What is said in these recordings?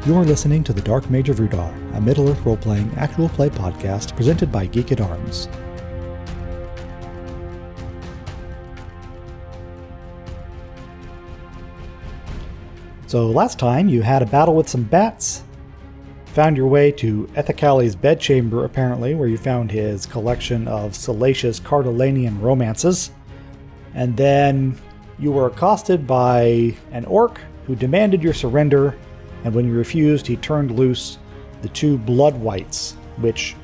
You're listening to The Dark Mage of Rhudaur, a Middle-earth role-playing, actual play podcast presented by Geek at Arms. So last time you had a battle with some bats, found your way to Ethacali's bedchamber apparently, where you found his collection of salacious Cardellanian romances, and then you were accosted by an orc who demanded your surrender, and when you refused, he turned loose the two blood whites, which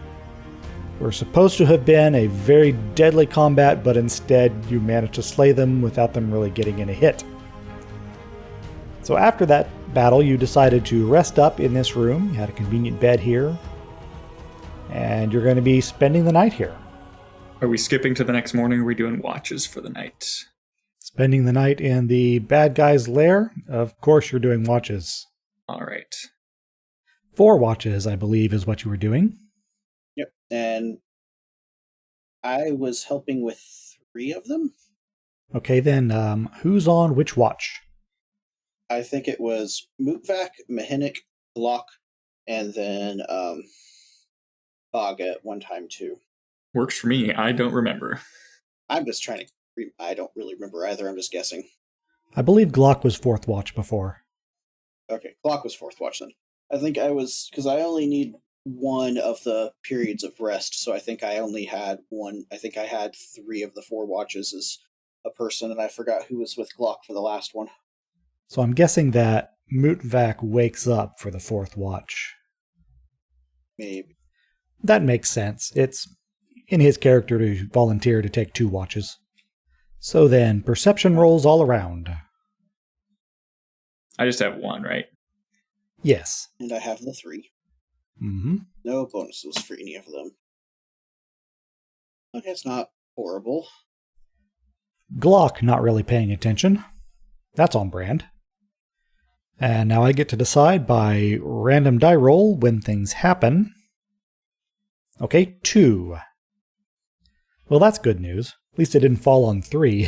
were supposed to have been a very deadly combat, but instead you managed to slay them without them really getting in a hit. So after that battle, you decided to rest up in this room. You had a convenient bed here, and you're going to be spending the night here. Are we skipping to the next morning, or are we doing watches for the night? Spending the night in the bad guy's lair? Of course you're doing watches. All right. 4 watches, I believe, is what you were doing. Yep, and I was helping with 3 of them. Okay, then who's on which watch? I think it was Mhenuk, Mhenuk, Glock, and then Baga at one time too. Works for me. I don't remember. I'm just trying to... I don't really remember either. I'm just guessing. I believe Glock was 4th watch before. Okay, Glock was 4th watch then. I think I was... Because I only need 1 of the periods of rest, so I think I only had 1. I think I had 3 of the 4 watches as a person, and I forgot who was with Glock for the last one. So I'm guessing that Mhenuk wakes up for the 4th watch. Maybe. That makes sense. It's in his character to volunteer to take 2 watches. So then, perception rolls all around. I just have 1, right? Yes. And I have the 3. Mm-hmm. No bonuses for any of them. Okay, it's not horrible. Glock not really paying attention. That's on brand. And now I get to decide by random die roll when things happen. Okay, 2. Well, that's good news. At least it didn't fall on 3,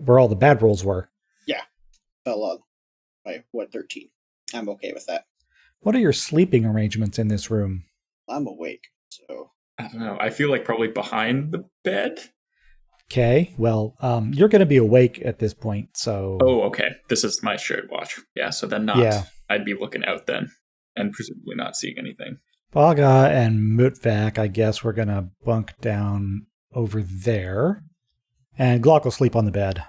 where all the bad rolls were. Yeah. Fell on by, 13? I'm okay with that. What are your sleeping arrangements in this room? I'm awake, so... I don't know. I feel like probably behind the bed? Okay, well, you're going to be awake at this point, so... Oh, okay. This is my shared watch. Yeah, so then not. Yeah. I'd be looking out then, and presumably not seeing anything. Baga and Mhenuk, I guess we're going to bunk down over there. And Glock will sleep on the bed.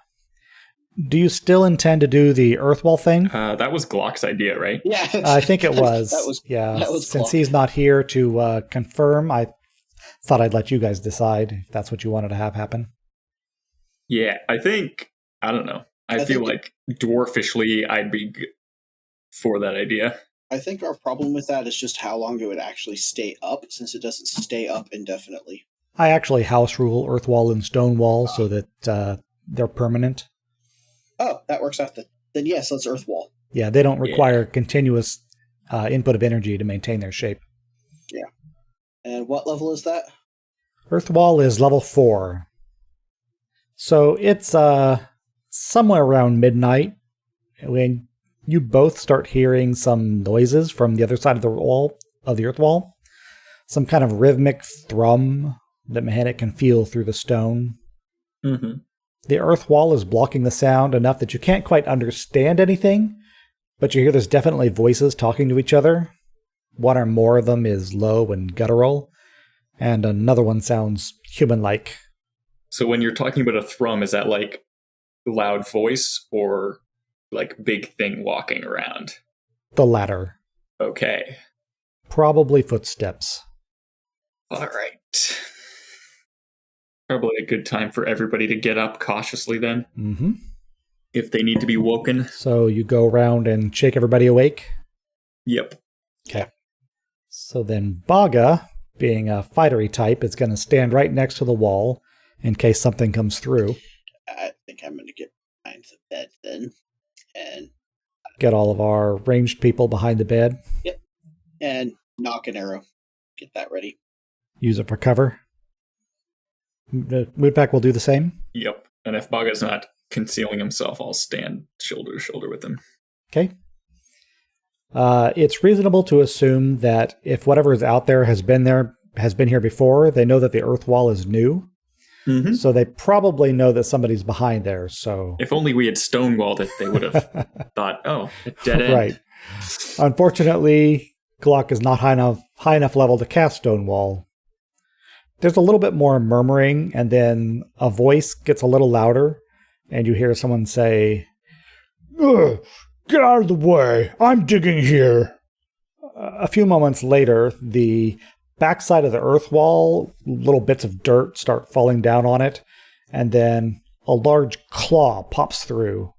Do you still intend to do the Earthwall thing? That was Glock's idea, right? Yeah. I think it was. That was Since Glock. he's not here to confirm, I thought I'd let you guys decide if that's what you wanted to have happen. Yeah, I don't know. I feel like dwarfishly I'd be for that idea. I think our problem with that is just how long it would actually stay up, since it doesn't stay up indefinitely. I actually house rule Earthwall and Stonewall so that they're permanent. Oh, that works out. Then yes, let's Earthwall. Yeah, they don't require continuous input of energy to maintain their shape. Yeah. And what level is that? Earthwall is level 4. So it's somewhere around midnight when you both start hearing some noises from the other side of the wall, of the Earthwall. Some kind of rhythmic thrum that Mhenuk can feel through the stone. Mm-hmm. The Earthwall is blocking the sound enough that you can't quite understand anything, but you hear there's definitely voices talking to each other. One or more of them is low and guttural, and another one sounds human-like. So when you're talking about a thrum, is that like loud voice or like big thing walking around? The latter. Okay. Probably footsteps. All right. Probably a good time for everybody to get up cautiously then. Mm-hmm. If they need to be woken. So you go around and shake everybody awake? Yep. Okay. So then Baga, being a fightery type, is going to stand right next to the wall in case something comes through. I think I'm going to get behind the bed then. And get all of our ranged people behind the bed. Yep. And knock an arrow. Get that ready. Use it for cover. Mhenuk will do the same. Yep. And if Baga's not concealing himself, I'll stand shoulder to shoulder with him. Okay. It's reasonable to assume that if whatever is out there has been here before, they know that the earth wall is new. Mm-hmm. So they probably know that somebody's behind there. So if only we had stonewalled it, they would have thought, "Oh, a dead end." Right. Unfortunately, Glock is not high enough level to cast Stonewall. There's a little bit more murmuring, and then a voice gets a little louder, and you hear someone say, "Ugh, get out of the way! I'm digging here!" A few moments later, the backside of the earth wall, little bits of dirt start falling down on it, and then a large claw pops through.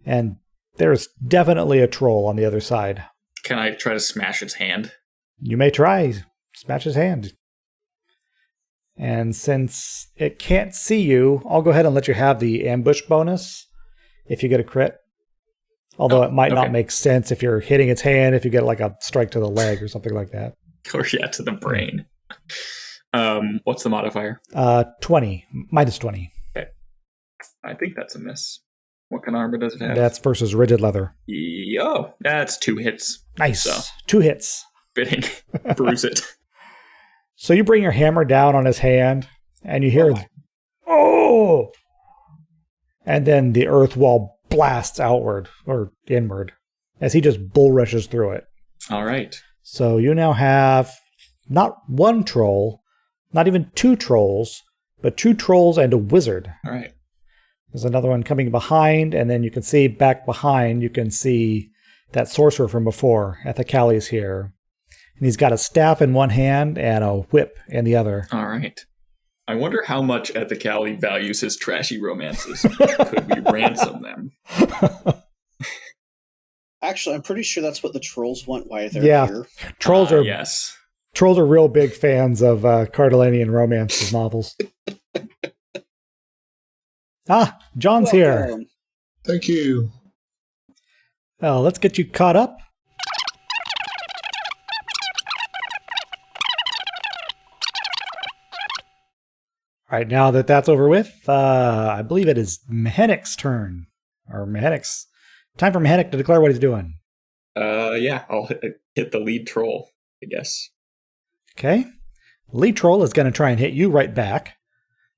And there's definitely a troll on the other side. Can I try to smash its hand? You may try. Smash his hand. And since it can't see you, I'll go ahead and let you have the ambush bonus if you get a crit. Although it might not make sense if you're hitting its hand, if you get like a strike to the leg or something like that. Or yeah, to the brain. What's the modifier? 20. Minus 20. Okay. I think that's a miss. What kind of armor does it have? That's versus rigid leather. Oh, that's 2 hits. Nice. So, 2 hits. fitting. Bruise it. So you bring your hammer down on his hand, and you hear, "Oh!" And then the earth wall blasts outward, or inward, as he just bull rushes through it. All right. So you now have not one troll, not even 2 trolls, but 2 trolls and a wizard. All right. There's another one coming behind, and then you can see back behind, you can see that sorcerer from before. Ethacali's here. And he's got a staff in one hand and a whip in the other. All right. I wonder how much Ethacali values his trashy romances. Could we ransom them? Actually, I'm pretty sure that's what the trolls want while they're here. Trolls are yes. Trolls are real big fans of Cardellanian romance novels. John's here. Thank you. Well, let's get you caught up. All right, now that that's over with, I believe it is Mhenuk's turn. Or Mhenuk's. Time for Mhenuk to declare what he's doing. Yeah, I'll hit the lead troll, I guess. Okay. Lead troll is going to try and hit you right back,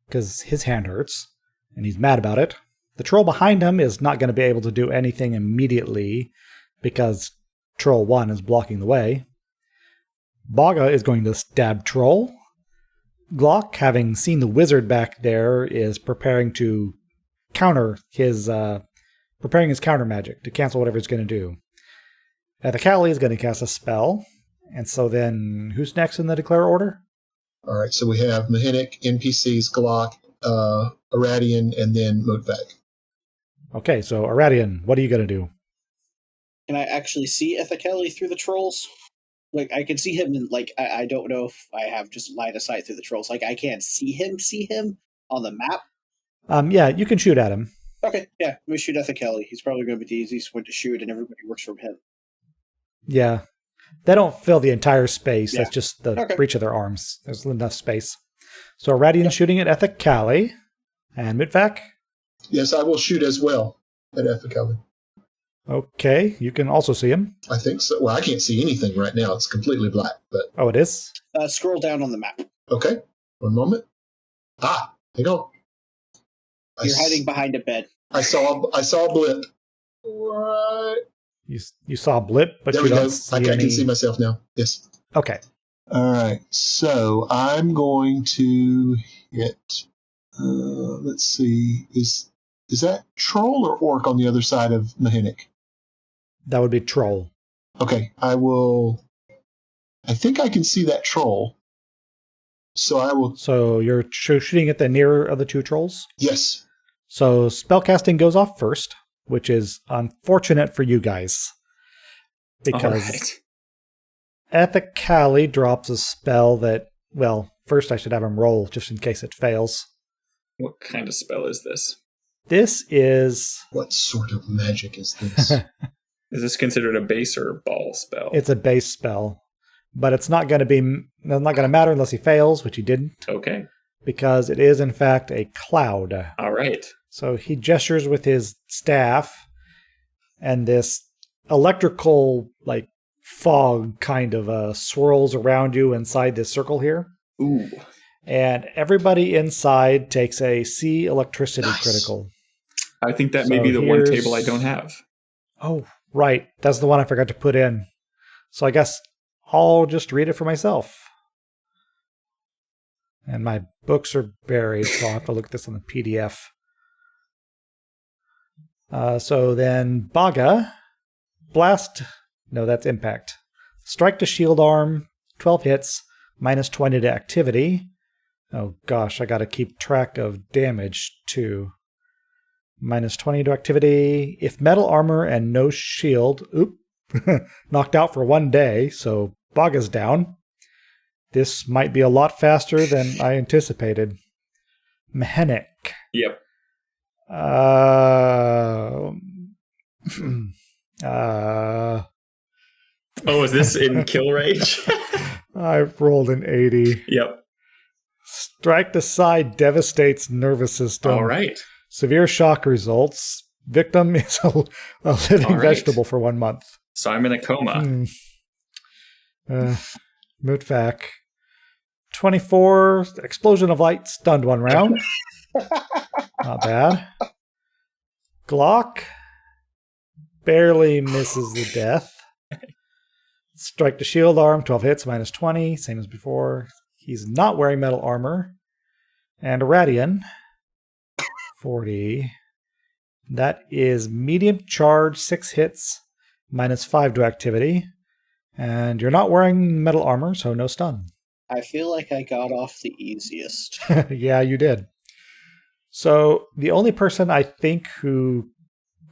because his hand hurts, and he's mad about it. The troll behind him is not going to be able to do anything immediately, because troll 1 is blocking the way. Baga is going to stab troll. Glock, having seen the wizard back there, is preparing to counter his preparing his counter magic to cancel whatever he's going to do. Ethacali is going to cast a spell, and so then who's next in the declare order? All right, so we have Mhenuk, NPCs, Glock, Aradion, and then Mhenuk. Okay, so Aradion, what are you going to do? Can I actually see Ethacali through the trolls? Like, I can see him, and like, I don't know if I have just line of sight through the trolls. Like, I can't see him on the map. Yeah, you can shoot at him. Okay, yeah, let me shoot Ethacali. He's probably going to be the easiest one to shoot, and everybody works from him. Yeah. They don't fill the entire space. Yeah. That's just the reach of their arms. There's enough space. So Aradion shooting at Ethacali. And Mhenuk? Yes, I will shoot as well at Ethacali. Okay, you can also see him. I think so. Well, I can't see anything right now. It's completely black. But Oh, it is? Scroll down on the map. okay, one moment. Hang on. You're hiding behind a bed. I saw a blip. Right. You saw a blip, but There you we don't go. see I any... can see myself now. Yes. Okay. All right. So I'm going to hit. Let's see. Is that troll or orc on the other side of Mhenuk? That would be troll. Okay. I think I can see that troll. So I will. So you're shooting at the nearer of the 2 trolls? Yes. So spellcasting goes off first, which is unfortunate for you guys. Because Ethacali drops a spell that, well, first I should have him roll just in case it fails. What kind of spell is this? This is... What sort of magic is this? Is this considered a base or a ball spell? It's a base spell. But it's not going to matter unless he fails, which he didn't. Okay. Because it is, in fact, a cloud. All right. So he gestures with his staff, and this electrical, like, fog kind of swirls around you inside this circle here. Ooh. And everybody inside takes a C electricity critical. I think that may be the one table I don't have. Oh, right. That's the one I forgot to put in. So I guess I'll just read it for myself. And my books are buried, so I'll have to look at this on the PDF. So then Baga, blast. No, that's impact. Strike to shield arm, 12 hits, minus 20 to activity. Oh gosh, I gotta keep track of damage too. Minus 20 to activity. If metal armor and no shield, knocked out for 1 day, so Baga's down. This might be a lot faster than I anticipated. Mhenuk. Yep. Oh, is this in kill range? I've rolled an 80. Yep. Strike to side devastates nervous system. All right. Severe shock results. Victim is a living vegetable for 1 month. So I'm in a coma. Mootvac. 24. Explosion of light stunned 1 round. Not bad. Glock. Barely misses the death. Strike to shield arm, 12 hits, minus 20, same as before. He's not wearing metal armor. And Aradion, 40. That is medium charge, 6 hits, minus 5 to activity. And you're not wearing metal armor, so no stun. I feel like I got off the easiest. Yeah, you did. So the only person I think who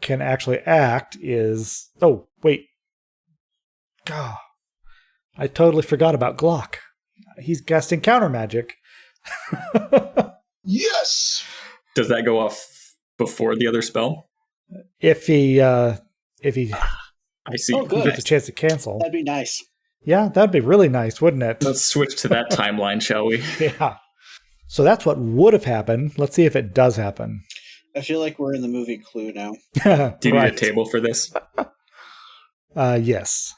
can actually act is... Oh, wait. God, I totally forgot about Glock. He's casting counter magic. Yes! Does that go off before the other spell? If he I see. Oh, good. gets a chance to cancel. That'd be nice. Yeah, that'd be really nice, wouldn't it? Let's switch to that timeline, shall we? Yeah. So that's what would have happened. Let's see if it does happen. I feel like we're in the movie Clue now. Do you need a table for this? Yes.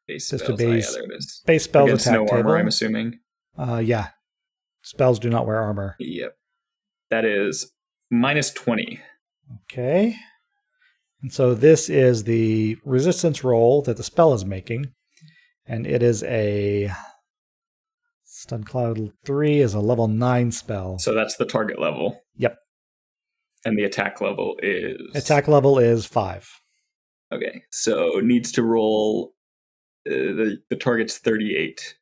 Base Just spells. a base, Yeah, there it is. base spells Against attack no table. armor, I'm assuming. Yeah. Spells do not wear armor. Yep. That is minus 20. Okay. And so this is the resistance roll that the spell is making. And it is a... Stun Cloud 3 is a level 9 spell. So that's the target level. Yep. And the attack level is... Attack level is 5. Okay. So it needs to roll... the target's 38.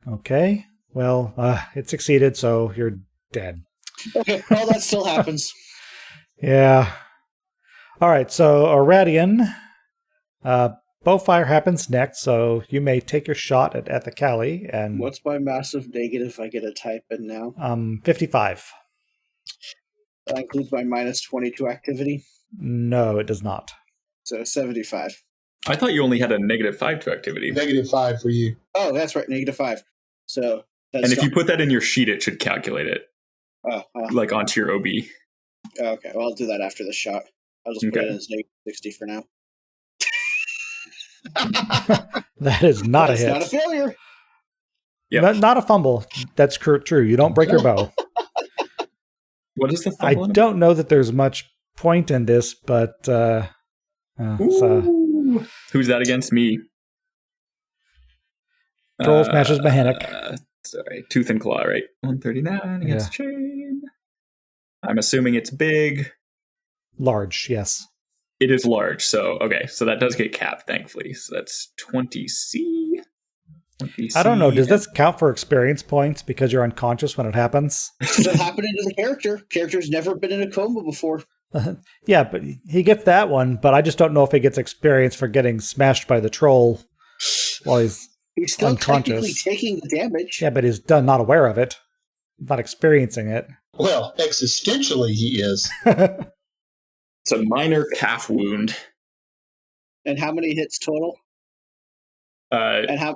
Okay. Well, it succeeded, so you're dead. Okay, well, that still happens. Yeah. All right, so Aradion, bowfire happens next, so you may take your shot at Ethacali. And What's my massive negative I get to type in now? 55. That includes my minus 22 activity. No, it does not. So 75. I thought you only had a -5 to activity. -5 for you. Oh, that's right, -5. So that's And if you put that in your sheet, it should calculate it, like onto your OB. Okay, well, I'll do that after the shot. I'll just put it in as -60 for now. That is not That's a hit. not a failure. Yep. Not a fumble. That's true. You don't break your bow. What is the I fumble? don't know that there's much point in this, but... so, who's that against? Me. Troll smashes Mhenuk. Sorry, Tooth and Claw, right? 139 against Chain. I'm assuming it's big. Large, yes. It is large, so okay. So that does get capped, thankfully. So that's 20C. 20C. I don't know. Does this count for experience points because you're unconscious when it happens? It's happening to the character. Character's never been in a coma before. Yeah, but he gets that one, but I just don't know if he gets experience for getting smashed by the troll while he's still unconscious. technically taking the damage. Yeah, but he's not aware of it. Not experiencing it. Well, existentially he is. It's a minor calf wound. And how many hits total? And how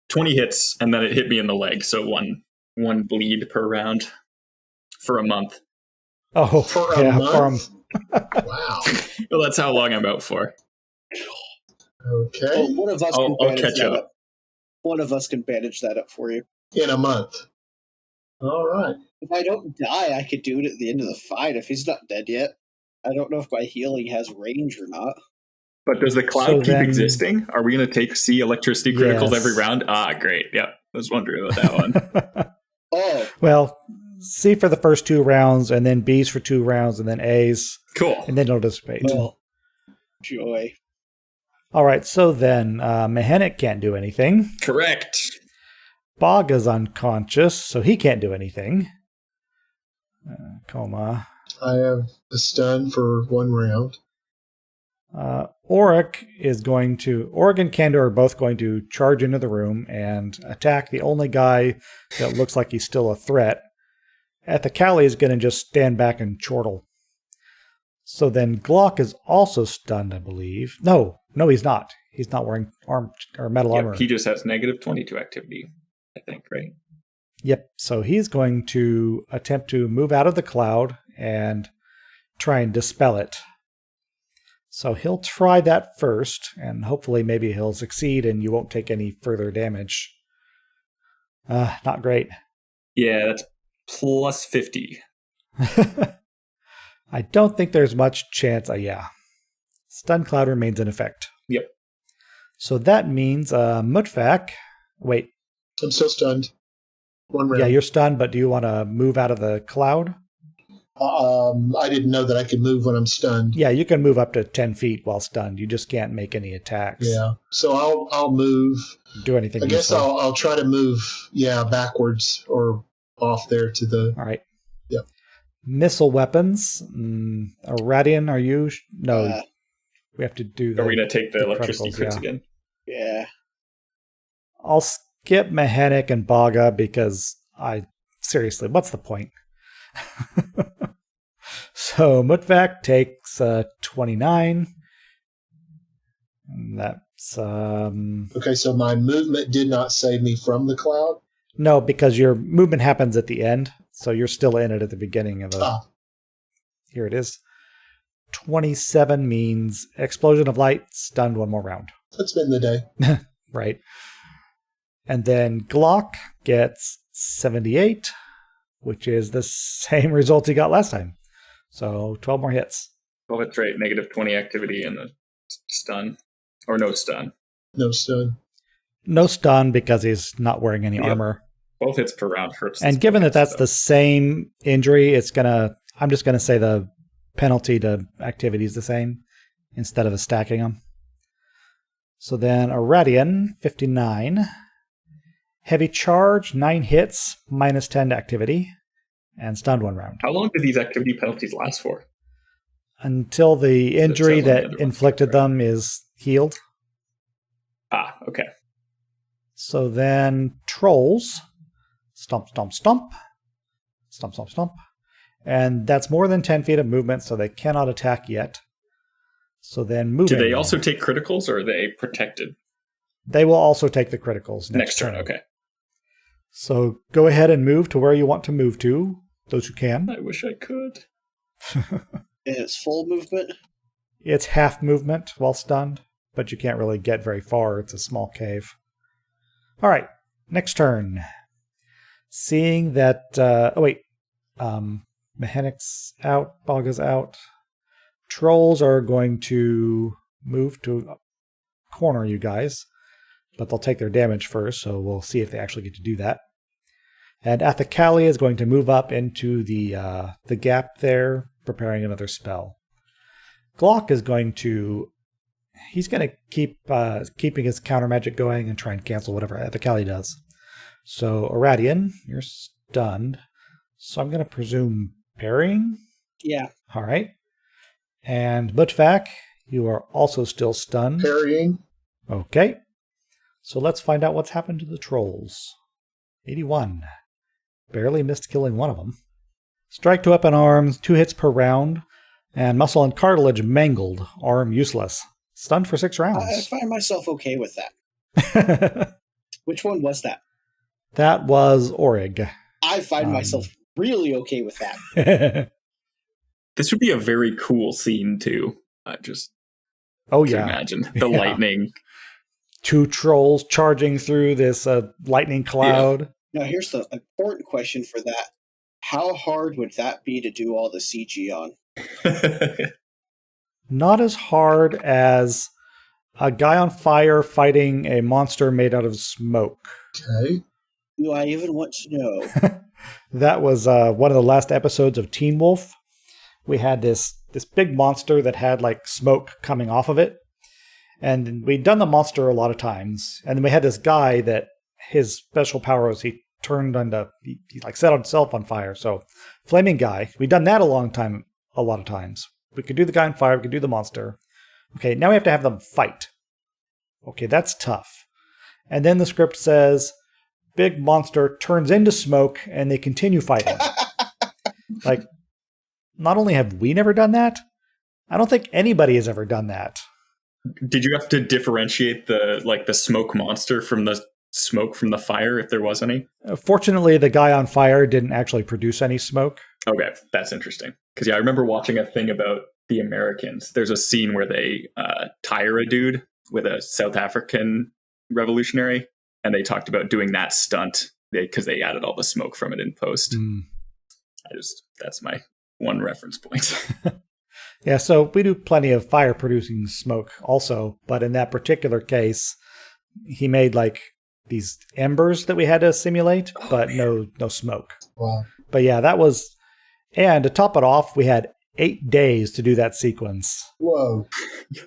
20 hits, and then it hit me in the leg, so one bleed per round for a month. Oh, For a month? Wow. Well, that's how long I'm out for. Okay. Well, one of us can I'll bandage catch that up. up. One of us can bandage that up for you. In a month. All right. If I don't die, I could do it at the end of the fight if he's not dead yet. I don't know if my healing has range or not. But does the cloud So keep then- existing? Are we going to see electricity criticals Yes. every round? Ah, great. Yep. I was wondering about that one. Oh, Well, C for the first 2 rounds, and then B's for 2 rounds, and then A's, Cool. and then it'll dissipate. well, joy. All right, so then Mhenuk can't do anything. Correct. Bog is unconscious, so he can't do anything. Coma. I have a stun for 1 round. Oryx and Kandor are both going to charge into the room and attack the only guy that looks like he's still a threat. Ethacali is going to just stand back and chortle. So then Glock is also stunned, I believe. No, he's not. He's not wearing metal armor. He just has negative 22 activity, I think, right? Yep. So he's going to attempt to move out of the cloud and try and dispel it. So he'll try that first, and hopefully maybe he'll succeed and you won't take any further damage. Not great. Yeah, that's plus 50. I don't think there's much chance. Yeah. Stun cloud remains in effect. Yep. So that means Mutfak. Wait. I'm still stunned. 1 round. Yeah, you're stunned, but do you want to move out of the cloud? I didn't know that I could move when I'm stunned. Yeah, you can move up to 10 feet while stunned. You just can't make any attacks. Yeah. So I'll move. Do anything. I guess useful. I'll try to move, backwards or off there to the. All right. Yep. Missile weapons. Aradion, are you? No. We have to do that. Are we going to take the electricity criticals, crits again? Yeah. I'll skip Mhenuk and Baga because seriously, what's the point? So Mutvak takes 29. And that's Okay, so my movement did not save me from the cloud? no, because your movement happens at the end, so you're still in it at the beginning of Here it is. 27 means explosion of light, stunned 1 more round. That's been the day. Right. And then Glock gets 78, which is the same result he got last time. So 12 more hits. Well, that's right. Negative 20 activity and the stun. Or no stun. No stun. No stun because he's not wearing any armor. Both hits per round hurts. And given that that's the same injury, I'm just gonna say the penalty to activity is the same instead of stacking them. So then Aradion, 59. Heavy charge, 9 hits, minus 10 to activity, and stunned 1 round. How long do these activity penalties last for? Until the injury the other that one, inflicted right? them is healed. Ah, okay. So then trolls. Stomp, stomp, stomp. Stomp, stomp, stomp. And that's more than 10 feet of movement, so they cannot attack yet. So then moving. Do they also take criticals, or are they protected? They will also take the criticals Next turn, okay. So go ahead and move to where you want to move to, those who can. I wish I could. And it's full movement. It's half movement while stunned, but you can't really get very far. It's a small cave. All right, next turn. Seeing that... Mhenuk's out, Baga's out. Trolls are going to move to corner you guys, but they'll take their damage first, so we'll see if they actually get to do that. And Ethacali is going to move up into the gap there, preparing another spell. Glock is going to... He's going to keep keeping his counter magic going and try and cancel whatever Ethacali does. So, Aradion, you're stunned. So I'm going to presume parrying? Yeah. All right. And Mutvak, you are also still stunned. Parrying. Okay. So let's find out what's happened to the trolls. 81. Barely missed killing one of them. Strike to weapon arms, 2 hits per round. And muscle and cartilage mangled, arm useless. Stunned for 6 rounds. I find myself okay with that. Which one was that? That was Orig. I find myself really okay with that. This would be a very cool scene, too. Oh, to yeah. imagine. The lightning. 2 trolls charging through this lightning cloud. Now, here's the important question for that. How hard would that be to do all the CG on? Not as hard as a guy on fire fighting a monster made out of smoke. Okay. Do I even want to know? That was one of the last episodes of Teen Wolf. We had this big monster that had like smoke coming off of it. And we'd done the monster a lot of times. And then we had this guy that his special power was he like set himself on fire. So flaming guy. We'd done that a lot of times. We could do the guy on fire. We could do the monster. Okay, now we have to have them fight. Okay, that's tough. And then the script says, big monster turns into smoke and they continue fighting. Like, not only have we never done that, I don't think anybody has ever done that. Did you have to differentiate the smoke monster from the smoke from the fire, if there was any? Fortunately, the guy on fire didn't actually produce any smoke. Okay, that's interesting. Because I remember watching a thing about the Americans. There's a scene where they tire a dude with a South African revolutionary, and they talked about doing that stunt because they added all the smoke from it in post. That's my one reference point. Yeah, so we do plenty of fire-producing smoke also, but in that particular case, he made like these embers that we had to simulate, but no smoke. Wow. But yeah, that was... And to top it off, we had 8 days to do that sequence. Whoa.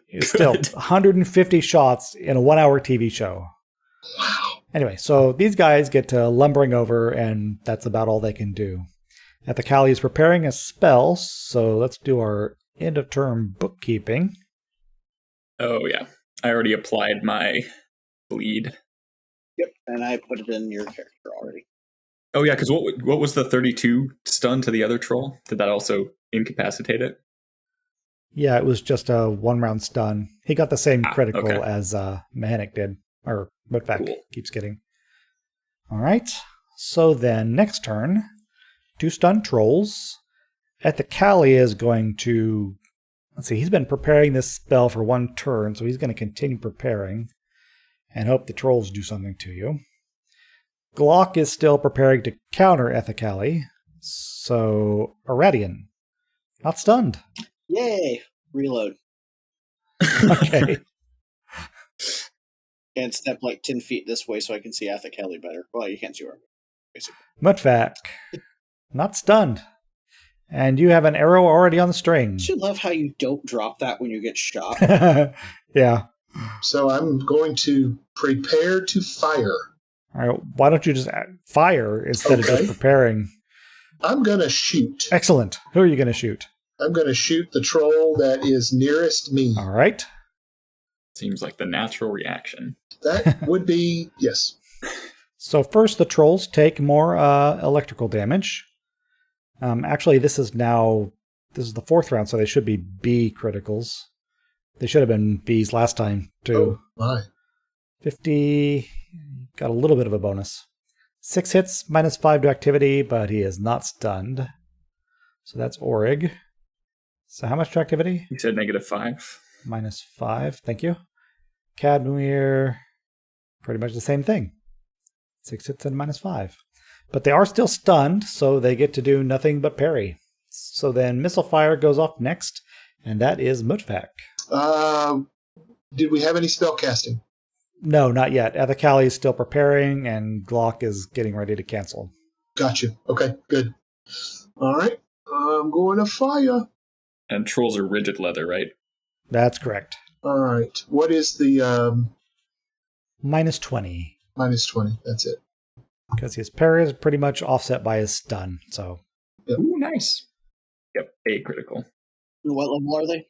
It was still 150 shots in a 1-hour TV show. Wow. Anyway, so these guys get to lumbering over, and that's about all they can do. Ethacali is preparing a spell, so let's do our end-of-term bookkeeping. Oh, yeah. I already applied my bleed. Yep, and I put it in your character already. Oh, yeah, because what was the 32 stun to the other troll? Did that also incapacitate it? Yeah, it was just a 1-round stun. He got the same critical as Mhenuk did, or Mutvac keeps getting. All right, so then next turn, 2 stun trolls. Ethacali is going to... Let's see, he's been preparing this spell for 1 turn, so he's going to continue preparing and hope the trolls do something to you. Glock is still preparing to counter Ethacali, so Aradion, not stunned. Yay! Reload. Okay. And step like 10 feet this way so I can see Ethacali better. Well, you can't see her, basically. Mutvac, not stunned. And you have an arrow already on the string. I should love how you don't drop that when you get shot. Yeah. So I'm going to prepare to fire. All right, why don't you just fire instead of just preparing? I'm going to shoot. Excellent. Who are you going to shoot? I'm going to shoot the troll that is nearest me. All right. Seems like the natural reaction. That would be, yes. So first, the trolls take more electrical damage. Actually, this is the 4th round, so they should be B criticals. They should have been Bs last time, too. Oh, my. 50, got a little bit of a bonus. 6 hits, -5 to activity, but he is not stunned. So that's Orig. So how much to activity? You said -5. -5, thank you. Cadmuir, pretty much the same thing. 6 hits and -5. But they are still stunned, so they get to do nothing but parry. So then Missile Fire goes off next, and that is Mutvac. Did we have any spell casting? No, not yet. Ethacali is still preparing, and Glock is getting ready to cancel. Gotcha. Okay, good. All right. I'm going to fire. And trolls are rigid leather, right? That's correct. All right. What is the... -20. -20. That's it. Because his parry is pretty much offset by his stun, so... Yep. Ooh, nice. Yep, A critical. What level are they?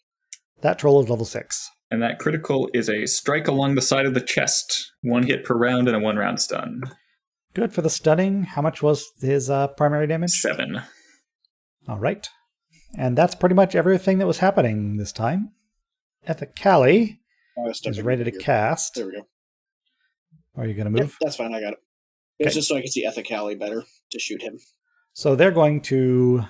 That troll is level 6. And that critical is a strike along the side of the chest. 1 hit per round and a 1-round stun. Good for the stunning. How much was his primary damage? 7. All right. And that's pretty much everything that was happening this time. Ethacali is ready to cast. There we go. Are you going to move? Yep, that's fine, I got it. It's just so I can see Ethacali better to shoot him. So they're going to...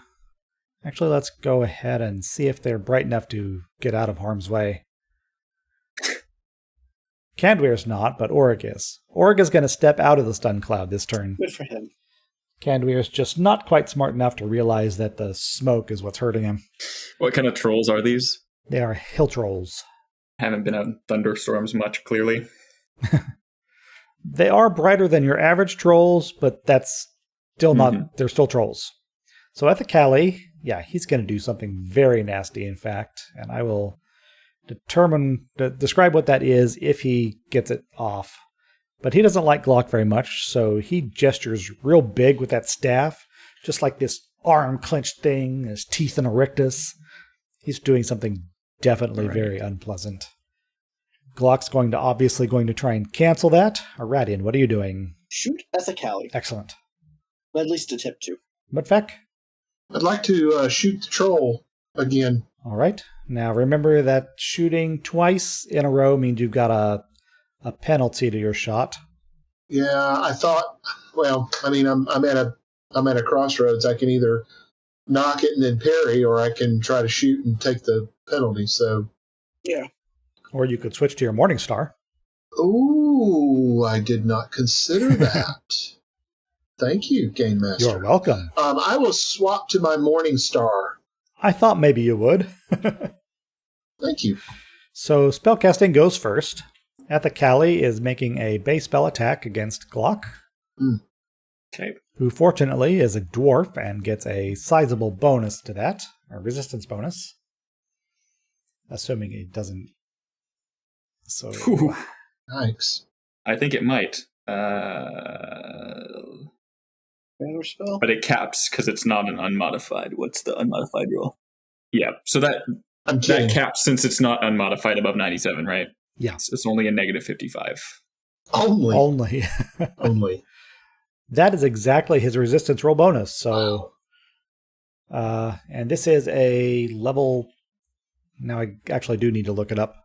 Actually, let's go ahead and see if they're bright enough to get out of harm's way. Candweir's not, but Auric is. Auric is going to step out of the stun cloud this turn. Good for him. Candweir's just not quite smart enough to realize that the smoke is what's hurting him. What kind of trolls are these? They are hill trolls. Haven't been out in thunderstorms much, clearly. They are brighter than your average trolls, but that's still not, they're still trolls. So Ethacali, yeah, he's going to do something very nasty, in fact, and I will describe what that is if he gets it off. But he doesn't like Glock very much, so he gestures real big with that staff, just like this arm clenched thing, his teeth in a rictus. He's doing something definitely very unpleasant. Glock's obviously going to try and cancel that. Aradion, what are you doing? Shoot Ethacali. Excellent. At least a tip to. Mudfeck? I'd like to shoot the troll again. All right. Now remember that shooting twice in a row means you've got a penalty to your shot. Yeah, I thought. Well, I mean, I'm at a crossroads. I can either knock it and then parry, or I can try to shoot and take the penalty. So. Yeah. Or you could switch to your Morning Star. Ooh, I did not consider that. Thank you, Game Master. You're welcome. I will swap to my Morning Star. I thought maybe you would. Thank you. So spellcasting goes first. Ethacali is making a base spell attack against Glock. Okay. Who fortunately is a dwarf and gets a sizable bonus to that, a resistance bonus. Assuming it doesn't. So. Thanks. I think it might. Banner spell? But it caps because it's not an unmodified. What's the unmodified rule? Yeah. So that caps since it's not unmodified above 97, right? Yeah. It's only a negative 55. Only. Only. That is exactly his resistance roll bonus. So, and this is a level. Now I actually do need to look it up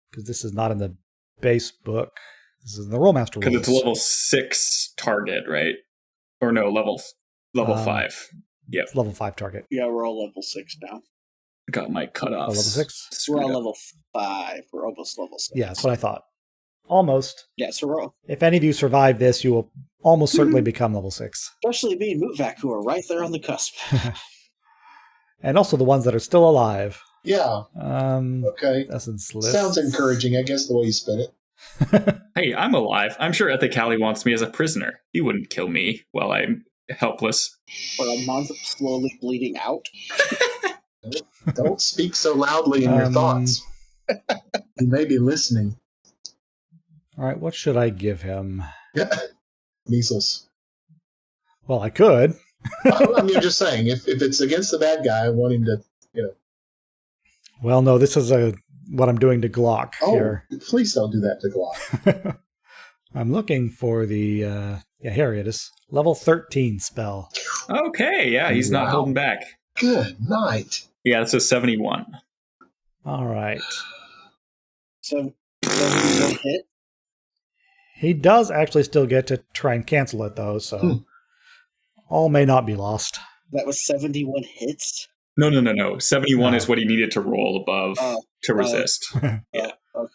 because this is not in the base book. This is in the Rollmaster rules. Because it's level 6 target, right? Or no, level 5. Yep. Level 5 target. Yeah, we're all level 6 now. Got my cutoffs. Level 6? We're on level 5. We're almost level 6. Yeah, that's what I thought. Almost. Yeah, so we're all... If any of you survive this, you will almost certainly become level 6. Especially me and Mootvak, who are right there on the cusp. And also the ones that are still alive. Yeah. Okay. Essence list. Sounds encouraging, I guess, the way you spin it. Hey, I'm alive. I'm sure Ethacali wants me as a prisoner. He wouldn't kill me while I'm helpless. For a month, slowly bleeding out. Don't speak so loudly in your thoughts. He may be listening. All right, what should I give him? Measles. Well, I could. I mean, just saying, if it's against the bad guy, I want him to, Well, no, this is what I'm doing to Glock here. Please don't do that to Glock. I'm looking for the, here it is. Level 13 spell. Okay, yeah, he's not holding back. Good night. Yeah, it's a 71. All right. So, does he hit? He does actually still get to try and cancel it, though, so all may not be lost. That was 71 hits? No. 71 is what he needed to roll above to resist. Yeah. Okay.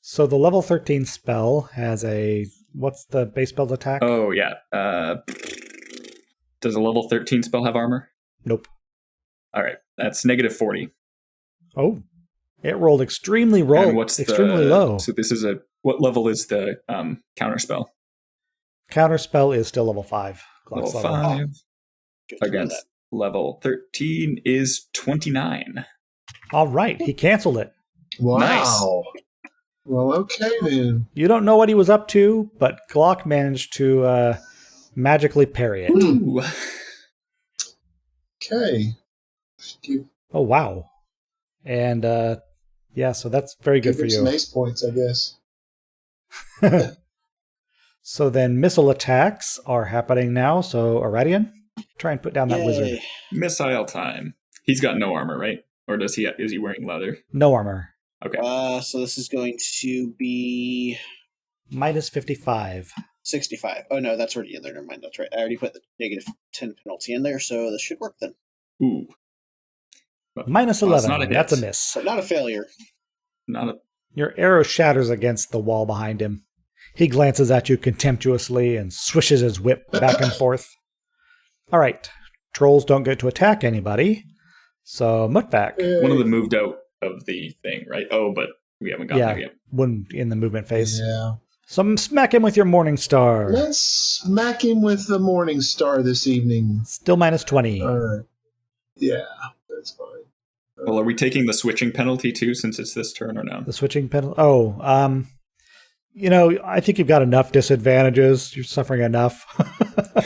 So the level 13 spell has what's the base spell attack? Oh, yeah. Does a level 13 spell have armor? Nope. All right, that's negative 40. Oh, it rolled extremely low. So this is what level is the counter spell? Counter spell is still level 5. Level 5 against level 13 is 29. All right, he canceled it. Wow. Nice. Well, okay then. You don't know what he was up to, but Glock managed to magically parry it. Ooh. Okay. Oh, wow. And, so that's very good for you. Some ace points, I guess. So then missile attacks are happening now. So Aradion, try and put down that wizard. Missile time. He's got no armor, right? Or is he wearing leather? No armor. Okay. So this is going to be... Minus 55. 65. Oh, no, that's already in there. Never mind. That's right. I already put the negative 10 penalty in there, so this should work then. Ooh. Minus 11. That's a miss. But not a failure. Not a Your arrow shatters against the wall behind him. He glances at you contemptuously and swishes his whip back and forth. All right. Trolls don't get to attack anybody. So, Mutvac. One of them moved out of the thing, right? Oh, but we haven't gotten there yet. One in the movement phase. Yeah. So smack him with your Morning Star. Let's smack him with the Morning Star this evening. Still minus 20. All right. Yeah, that's fine. Well, are we taking the switching penalty too, since it's this turn, or no? The switching penalty? Oh, I think you've got enough disadvantages. You're suffering enough.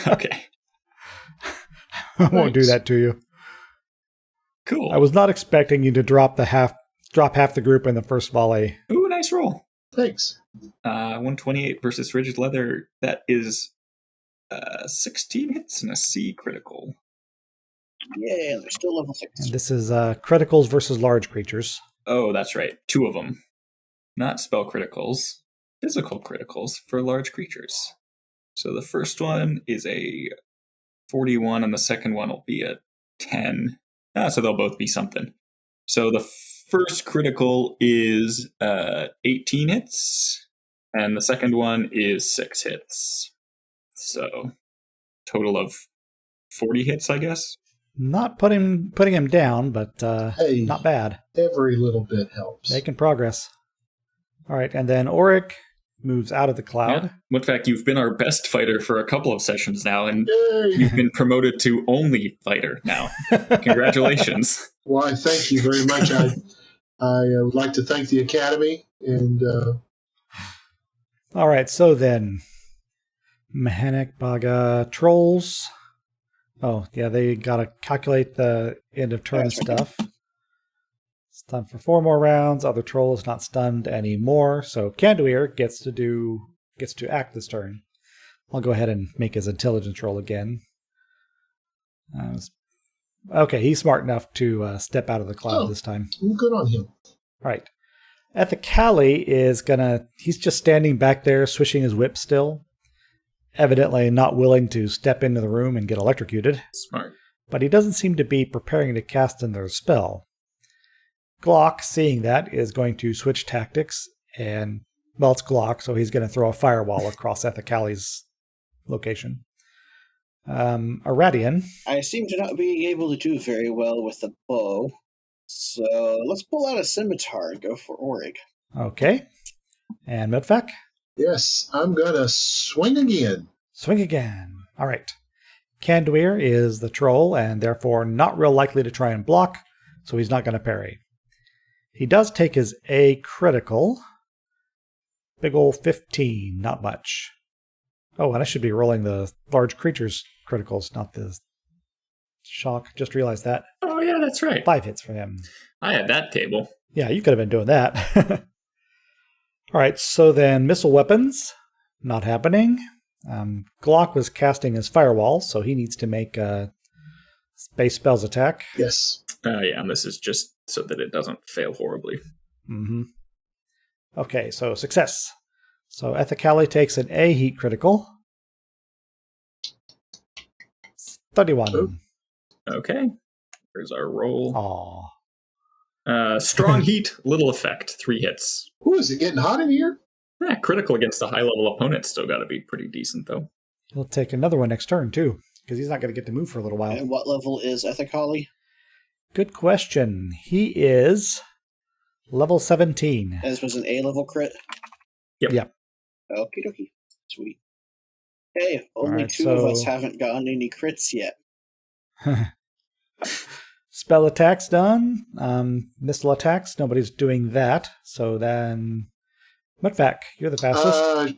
Okay. I won't do that to you. Cool. I was not expecting you to drop half the group in the first volley. Ooh, nice roll. Thanks. 128 versus rigid leather. That is 16 hits and a C critical. Yeah, they're still level 6. And this is criticals versus large creatures. Oh, that's right. 2 of them. Not spell criticals. Physical criticals for large creatures. So the first one is a 41 and the second one will be a 10. So they'll both be something. So the first critical is 18 hits, and the second one is 6 hits. So total of 40 hits, I guess. Not putting him down, but Hey. not bad. Every little bit helps. Making progress. All right, and then Auric moves out of the cloud. Yeah. In fact, you've been our best fighter for a couple of sessions now, and Yay! you've been promoted to only fighter now. Congratulations. Why, thank you very much. I would like to thank the Academy and All right, so then Mhenuk, Baga, trolls. Oh, yeah, they got to calculate the end of turn stuff. Stunned for 4 more rounds. Other troll is not stunned anymore. So Canduir gets to act this turn. I'll go ahead and make his intelligence roll again. Okay, he's smart enough to step out of the cloud this time. good on him. All right. Ethacali he's just standing back there, swishing his whip still. Evidently not willing to step into the room and get electrocuted. Smart. But he doesn't seem to be preparing to cast another spell. Glock, seeing that, is going to switch tactics, and, well, it's Glock, so he's going to throw a firewall across Ethacali's location. Aradion. I seem to not be able to do very well with the bow, so let's pull out a scimitar and go for Auric. Okay. And Mutvac. Yes, I'm going to swing again. Swing again. All right. Canduir is the troll, and therefore not real likely to try and block, so he's not going to parry. He does take his A critical. Big ol' 15, not much. Oh, and I should be rolling the large creatures criticals, not the shock. Just realized that. Oh, yeah, that's right. 5 hits for him. I had that table. Yeah, you could have been doing that. All right, so then missile weapons, not happening. Glock was casting his firewall, so he needs to make a space spells attack. Yes. Yeah, and this is just so that it doesn't fail horribly. Mm-hmm. Okay, so success. So Ethacali takes an A heat critical. 31. Oh. Okay. Here's our roll. Aw. Strong heat, little effect. 3 hits. Ooh, is it getting hot in here? Yeah, critical against a high-level opponent still got to be pretty decent, though. He'll take another one next turn, too, because he's not going to get to move for a little while. And what level is Ethacali? Good question. He is level 17. This was an A-level crit? Yep. Okie dokie. Sweet. Hey, only Alright, two of us haven't gotten any crits yet. Spell attacks done. Missile attacks, nobody's doing that. So then, Mutvac, you're the fastest.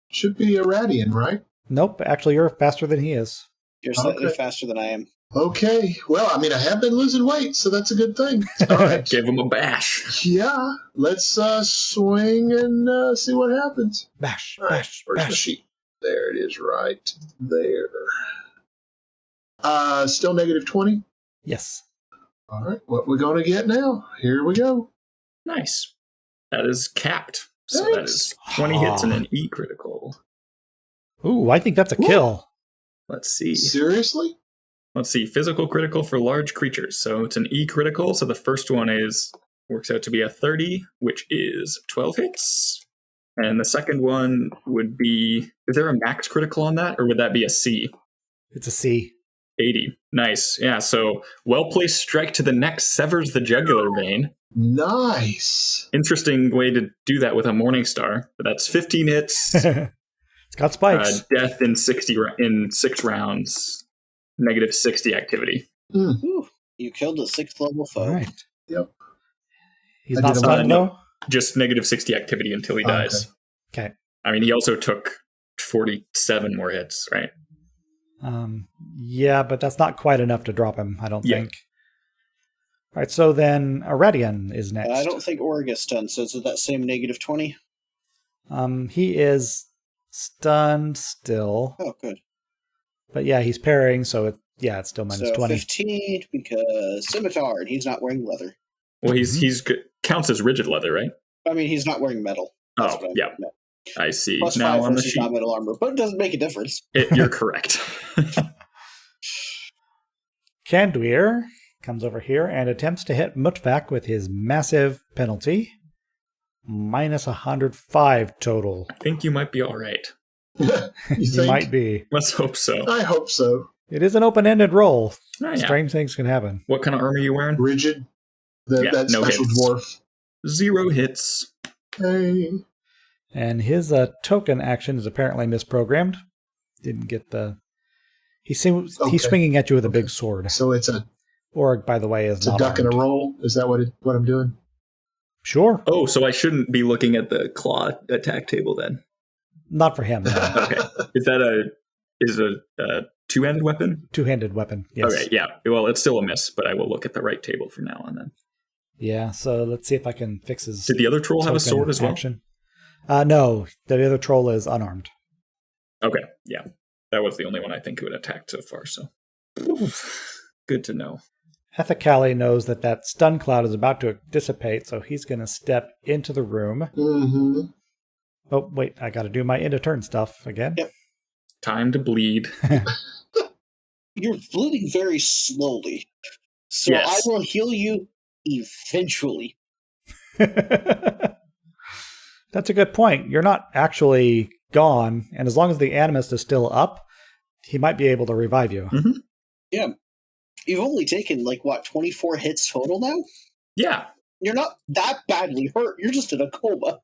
Should be Aradion, right? Nope, actually you're faster than he is. You're slightly Okay. faster than I am. Okay. Well, I mean, I have been losing weight, so that's a good thing. All right. Give him a bash. Yeah. Let's swing and see what happens. Bash, All right. bash, Where's the bash. sheet? There it is, right there. Still negative 20. Yes. All right. What we're going to get now? Here we go. Nice. That is capped. So Thanks. that is 20 hits and an E critical. Ooh, I think that's a kill. Let's see. Seriously? Let's see. Physical critical for large creatures. So it's an E critical. So the first one is works out to be a 30, which is 12 hits. And the second one would be, is there a max critical on that, or would that be a C? It's a C. 80. Nice. Yeah, so well-placed strike to the neck severs the jugular vein. Nice. Interesting way to do that with a Morningstar. But that's 15 hits. It's got spikes. Death in 6 rounds. Negative 60 activity. Ooh, you killed a 6th level foe. All right. Yep. He's I not did a stunned, no. though? Just negative 60 activity until he dies. Okay. I mean, he also took 47 more hits, right? Yeah, but that's not quite enough to drop him, I don't Yeah. think. All right, so then Aradion is next. I don't think Aura gets stunned, so is it that same negative 20? He is stunned still. Oh, good. But yeah, he's parrying, so it's still minus So 20. 15 because scimitar, and he's not wearing leather. Well, he's counts as rigid leather, right? I mean, he's not wearing metal. That's Oh, what I yeah. meant. I see. Plus Now 5 on the versus sheet, non-metal armor, but it doesn't make a difference. you're correct. Canduir comes over here and attempts to hit Mutvak with his massive penalty. Minus 105 total. I think you might be all right. You He think? might be. Let's hope so. I hope so. It is an open-ended roll. Oh, yeah. Strange things can happen. What kind of armor are you wearing? Rigid. Yeah, That no special hits. dwarf. 0 hits. Hey. And his token action is apparently misprogrammed. Didn't get the... He's swinging at you with a big sword. So it's a Org, by the way, is it's not a duck and a armed. roll. Is that what I'm doing? Sure. Oh, so I shouldn't be looking at the claw attack table then. Not for him. No. Okay. Is it a two-handed weapon? Two-handed weapon. Yes. Okay, yeah. Well, it's still a miss, but I will look at the right table from now on then. Yeah, so let's see if I can fix his... Did the other troll have a token sword as well? action. No, the other troll is unarmed. Okay, yeah. That was the only one I think who had attacked so far, so. Good to know. Ethacali knows that stun cloud is about to dissipate, so he's going to step into the room. Mm-hmm. Oh, wait, I got to do my end of turn stuff again. Yep. Time to bleed. You're bleeding very slowly. So Yes. I will heal you eventually. That's a good point. You're not actually gone, and as long as the animus is still up, he might be able to revive you. Mm-hmm. Yeah. You've only taken, 24 hits total now? Yeah. You're not that badly hurt. You're just in a coma.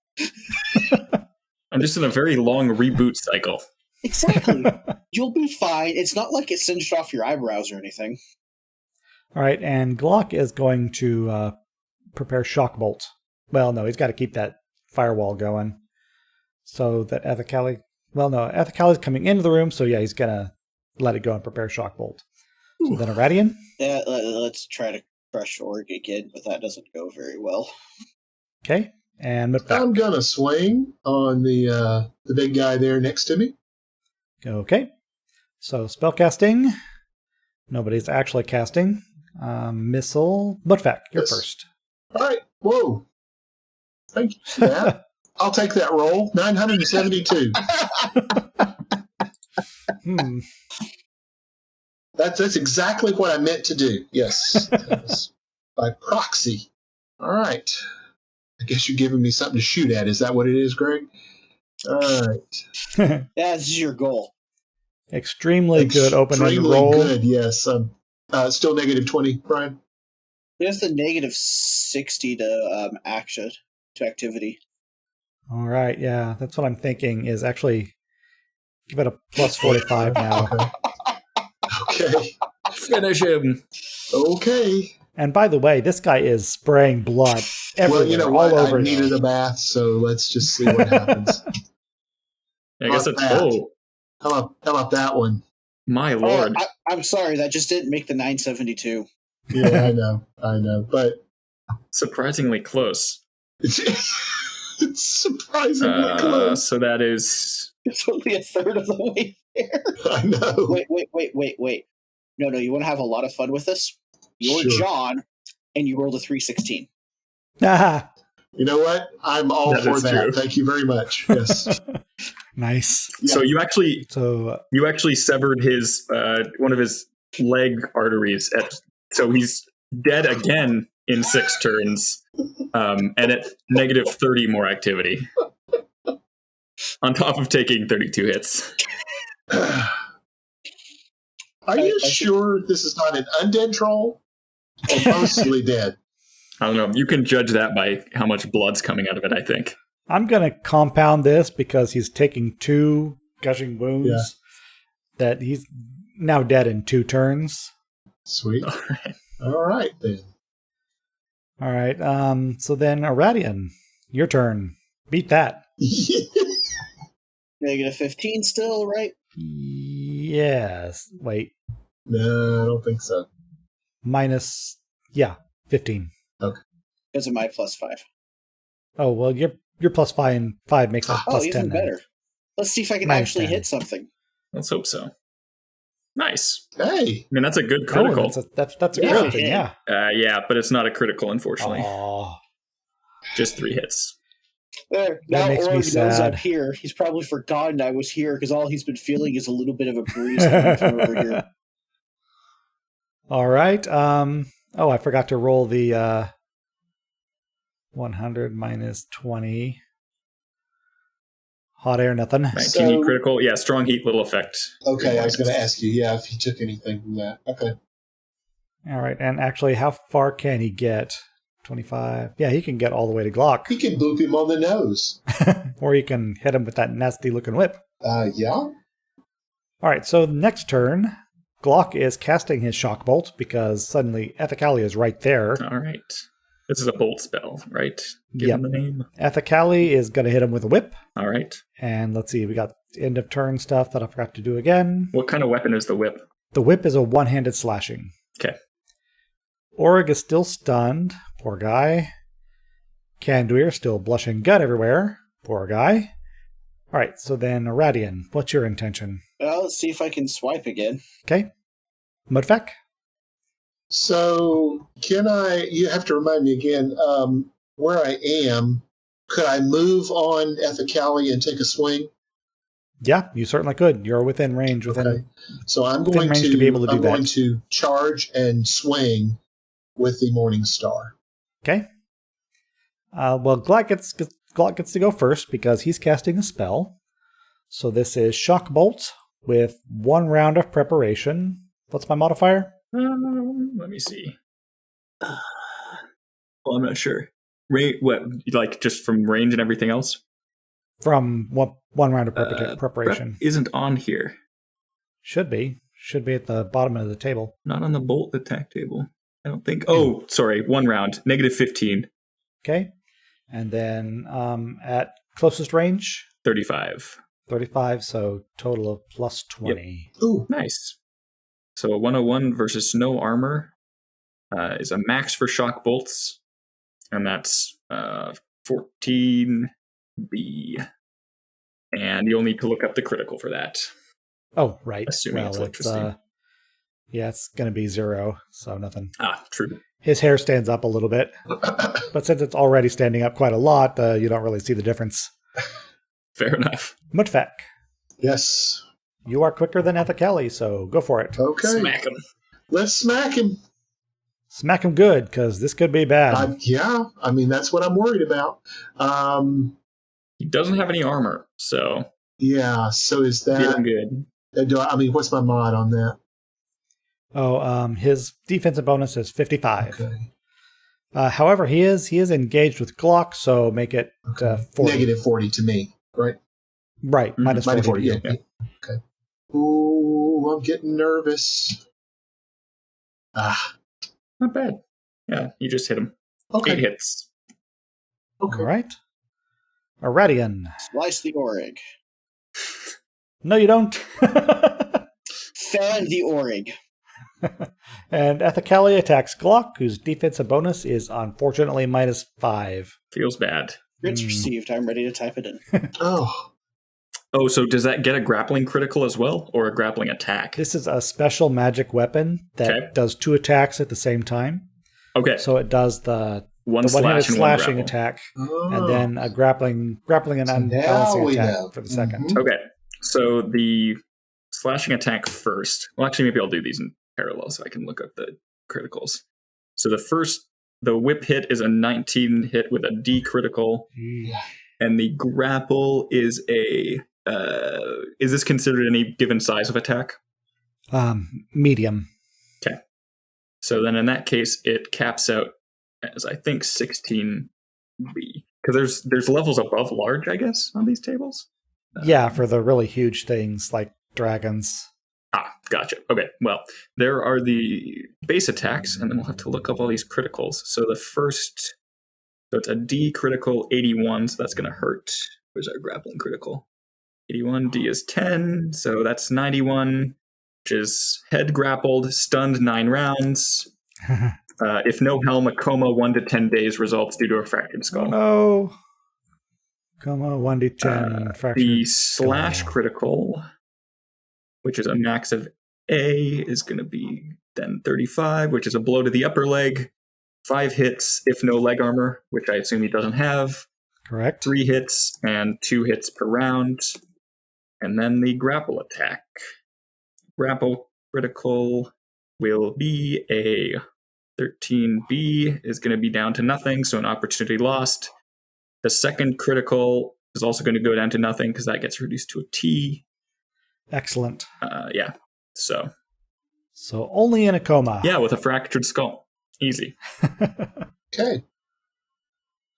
I'm just in a very long reboot cycle. Exactly. You'll be fine. It's not like it singed off your eyebrows or anything. All right, and Glock is going to prepare Shock Bolt. Well, no, he's got to keep that firewall going. So that Ethacali... Well, no, Ethacali's coming into the room, so yeah, he's going to let it go and prepare Shock Bolt. So then Aradion? Yeah, let's try to crush Org again, but that doesn't go very well. Okay, and Mutvak. I'm gonna swing on the big guy there next to me. Okay, so spellcasting. Nobody's actually casting. Missile. Mutvak, you're Yes. first. All right. Whoa. Thank you for that. I'll take that roll. 972. That's exactly what I meant to do. Yes. By proxy. All right. I guess you're giving me something to shoot at. Is that what it is, Greg? All right. Yeah, this is your goal. Extremely good open-ended Extremely roll. good, yes. Still negative 20, Brian. There's the negative 60 to action, to activity. All right, yeah, that's what I'm thinking is actually give it a plus 45 now. Okay. Finish him. Okay. And by the way, this guy is spraying blood everywhere, Well, you know what? all over. I needed a bath, so let's just see what happens. I guess Not it's... bad. Oh, How about that one? my lord. I'm sorry, that just didn't make the 972. Yeah, I know. But Surprisingly close. it's surprisingly close. So that is... It's only a third of the way there. I know. Wait. No, you want to have a lot of fun with this? You're Sure. John, and you rolled a 316. Ah, You know what? I'm all That for is that. true. Thank you very much. Yes. nice. Yeah. So you actually severed his one of his leg arteries. So he's dead again in 6 turns. And it's negative 30 more activity. On top of taking 32 hits. Are you sure this is not an undead troll? Or mostly dead? I don't know. You can judge that by how much blood's coming out of it, I think. I'm going to compound this because he's taking 2 gushing wounds that he's now dead in 2 turns. Sweet. All right, then. All right. So then, Aradion, your turn. Beat that. Negative 15 still, right? Yes. Wait. No, I don't think so. Minus, 15. Okay. Because of my +5. Oh, well, your plus 5 and 5 makes it plus 10. Even better. Let's see if I can actually hit something. Let's hope so. Nice. Hey. I mean, that's a good critical. That's a critical thing, yeah. Yeah, but it's not a critical, unfortunately. Oh. Just 3 hits. There. That Now makes me Org knows sad. I'm here. He's probably forgotten I was here because all he's been feeling is a little bit of a breeze coming from over here. All right. I forgot to roll the 100 minus 20. Hot air, nothing. 19 heat critical. Yeah, strong heat, little effect. Okay, I was going to ask you, if he took anything from that. Okay. All right, and actually, how far can he get? 25. Yeah, he can get all the way to Glock. He can boop him on the nose. Or you can hit him with that nasty-looking whip. Yeah. All right, so next turn, Glock is casting his shock bolt because suddenly Ethacali is right there. All right. This is a bolt spell, right? Give him the name. Ethacali is going to hit him with a whip. All right. And let's see, we got end of turn stuff that I forgot to do again. What kind of weapon is the whip? The whip is a one-handed slashing. Okay. Org is still stunned. Poor guy. Canduir still blushing gut everywhere. Poor guy. All right, so then Aradion, what's your intention? Well, let's see if I can swipe again. Okay. Mudfeck? So, you have to remind me again, where I am, could I move on Ethacali and take a swing? Yeah, you certainly could. You're within range. Okay. So I'm going to be able to do that. I'm going to charge and swing with the Morning Star. Okay. Well, Glock gets to go first because he's casting a spell. So this is Shock Bolt with 1 round of preparation. What's my modifier? Let me see. Well, I'm not sure. What, like just from range and everything else? From 1 round of preparation. Prep isn't on here. Should be. Should be at the bottom of the table. Not on the bolt attack table. I don't think. Oh, sorry. 1 round. Negative 15. Okay. And then at closest range? 35. 35, so total of plus 20. Yep. Ooh, nice. So a 101 versus no armor is a max for shock bolts. And that's 14B. And you'll need to look up the critical for that. Oh, right. Assuming it's electricity. It's going to be 0, so nothing. True. His hair stands up a little bit. But since it's already standing up quite a lot, you don't really see the difference. Fair enough. Mudfeck. Yes. You are quicker than Ethacali, so go for it. Okay. Smack him. Let's smack him. Smack him good, because this could be bad. Yeah, I mean, that's what I'm worried about. He doesn't have any armor, so... Yeah, so is that... Feeling good. What's my mod on that? Oh, his defensive bonus is 55. Okay. However, he is engaged with Glock, so make it 40. Negative 40 to me, right? Right, minus 40 to you. Yeah. Okay. Ooh, I'm getting nervous. Not bad. Yeah, you just hit him. Okay. 8 hits. Okay. All right. Aradion. Slice the Orig. No, you don't. Fan the Orig. And Ethacali attacks Glock, whose defensive bonus is unfortunately minus 5. Feels bad. It's received. I'm ready to type it in. Oh, so does that get a grappling critical as well, or a grappling attack? This is a special magic weapon that does 2 attacks at the same time. Okay. So it does the one-handed slashing attack, and then a grappling and unbalancing attack for the second. Mm-hmm. Okay. So the slashing attack first. Well, actually, maybe I'll do these in parallel so I can look up the criticals. So the first The whip hit is a 19 hit with a D critical. And the grapple is a... is this considered any given size of attack? Medium. Okay. So then in that case, it caps out as, I think, 16B. Because there's levels above large, I guess, on these tables? Yeah, for the really huge things like dragons. Gotcha. Okay, well, there are the base attacks, and then we'll have to look up all these criticals. So the first... So it's a D critical 81, so that's going to hurt. Where's our grappling critical? 81, D is 10, so that's 91, which is head grappled, stunned 9 rounds. If no helm, a coma 1 to 10 days results due to a fractured skull. Oh no. Coma 1 to 10 fractured The slash critical, which is a max of A, is going to be then 35, which is a blow to the upper leg. 5 hits if no leg armor, which I assume he doesn't have. Correct. 3 hits and 2 hits per round. And then the grapple attack. Grapple critical will be a 13B, is going to be down to nothing, so an opportunity lost. The second critical is also going to go down to nothing because that gets reduced to a T. Excellent. Yeah, so only in a coma. Yeah, with a fractured skull. Easy. Okay.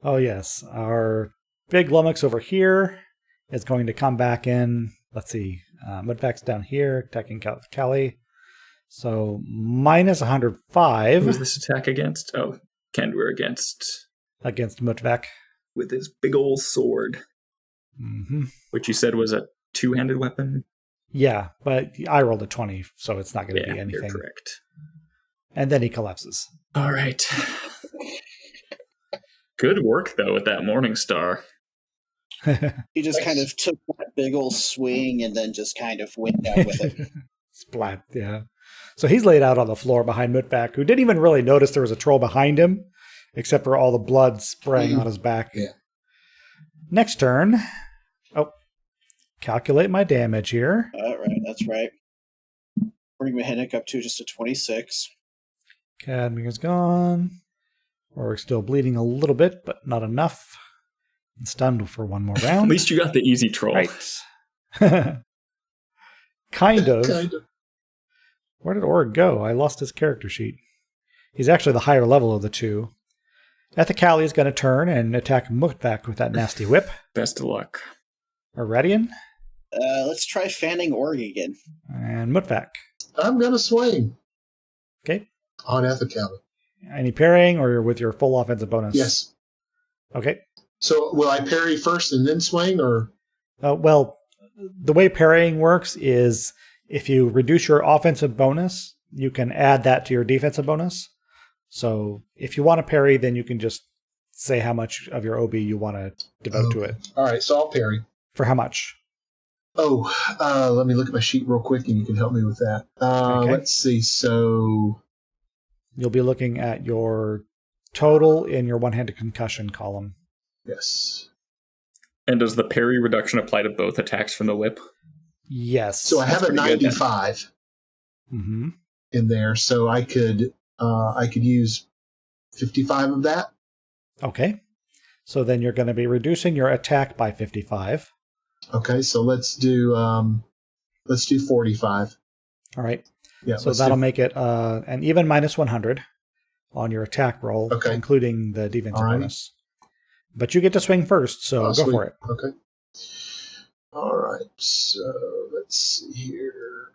Oh, yes. Our big lummox over here is going to come back in. Let's see. Mudvax's down here, attacking Ethacali. So minus 105. Who's this attack against? Oh, Kendur against Mudvax. With his big old sword. Mm-hmm. Which you said was a two-handed weapon? Yeah, but I rolled a 20, so it's not going to be anything. You're correct. And then he collapses. All right. Good work, though, with that Morning Star. He just kind of took that big old swing and then just kind of went down with it. Splat, yeah. So he's laid out on the floor behind Mutvac, who didn't even really notice there was a troll behind him, except for all the blood spraying on his back. Yeah. Next turn. Oh, calculate my damage here. All right, that's right. Bring Mhenuk up to just a 26. Cadmier's gone. We're still bleeding a little bit, but not enough. And stunned for one more round. At least you got the easy troll. Right. Kind of. Where did Org go? I lost his character sheet. He's actually the higher level of the two. Ethacali is going to turn and attack Muktak with that nasty whip. Best of luck. Aradion. Let's try fanning Org again. And Mutvac. I'm going to swing. Okay. On Ethacali. Any parrying or with your full offensive bonus? Yes. Okay. So will I parry first and then swing, or? Well, the way parrying works is if you reduce your offensive bonus, you can add that to your defensive bonus. So if you want to parry, then you can just say how much of your OB you want to devote to it. All right, so I'll parry. For how much? Oh, let me look at my sheet real quick, and you can help me with that. Okay. Let's see. So you'll be looking at your total in your one-handed concussion column. Yes. And does the parry reduction apply to both attacks from the whip? Yes. So I have a 95 in there, so I could use 55 of that. Okay. So then you're going to be reducing your attack by 55. Okay, so let's do 45. All right. Yeah. So that'll make it an even minus 100 on your attack roll, including the defensive bonus. But you get to swing first, so go for it. Okay. All right. So let's see here.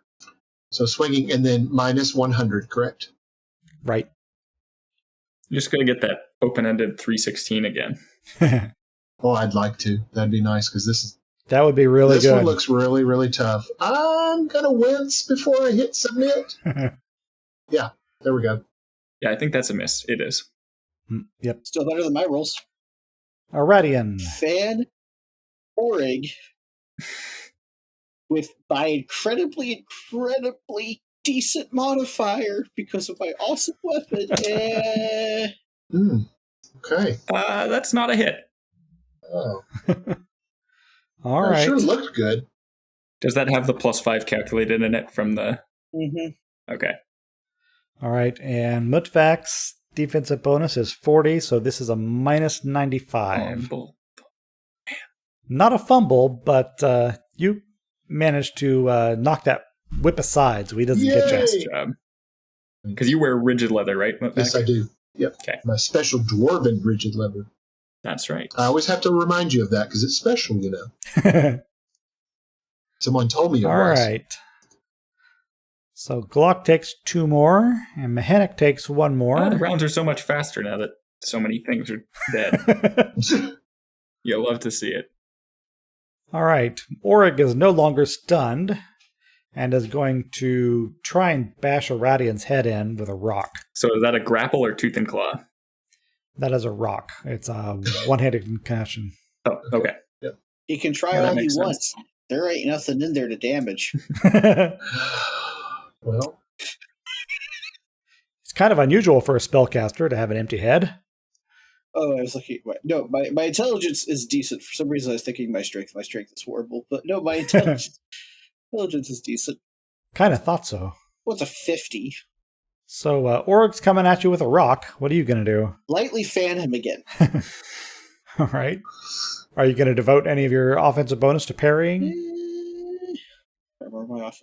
So swinging and then minus 100, correct? Right. You're just going to get that open-ended 316 again. Oh, I'd like to. That'd be nice because that would be really good. This one looks really, really tough. I'm going to wince before I hit submit. Yeah, there we go. Yeah, I think that's a miss. It is. Yep. Still better than my rolls. Aradion. Fan Orig with my incredibly decent modifier because of my awesome weapon. Okay. That's not a hit. Oh. All right. Sure looked good. Does that have the +5 calculated in it from the... Mm-hmm. Okay. All right. And Mutvac's defensive bonus is 40, so this is a minus 95. Fumble. Not a fumble, but you managed to knock that whip aside so he doesn't get you. Yay! Nice job. Because you wear rigid leather, right? Yes, I do. Yep. Okay. My special dwarven rigid leather. That's right. I always have to remind you of that because it's special, you know. Someone told me it All was. right. So Glock takes 2 more, and Mhenuk takes 1 more. Oh, the rounds are so much faster now that so many things are dead. You'll love to see it. All right. Orig is no longer stunned and is going to try and bash Aradion's head in with a rock. So is that a grapple or tooth and claw? That is a rock. It's a one-handed concussion. Oh, okay. He can try Yeah, that all he makes sense. wants. There ain't nothing in there to damage. Well, It's kind of unusual for a spellcaster to have an empty head. Oh, I was looking. No, my intelligence is decent. For some reason, I was thinking my strength. My strength is horrible. But no, my intelligence is decent. Kind of thought so. What's a 50? So Orig's coming at you with a rock. What are you going to do? Lightly fan him again. All right. Are you going to devote any of your offensive bonus to parrying? I remember my off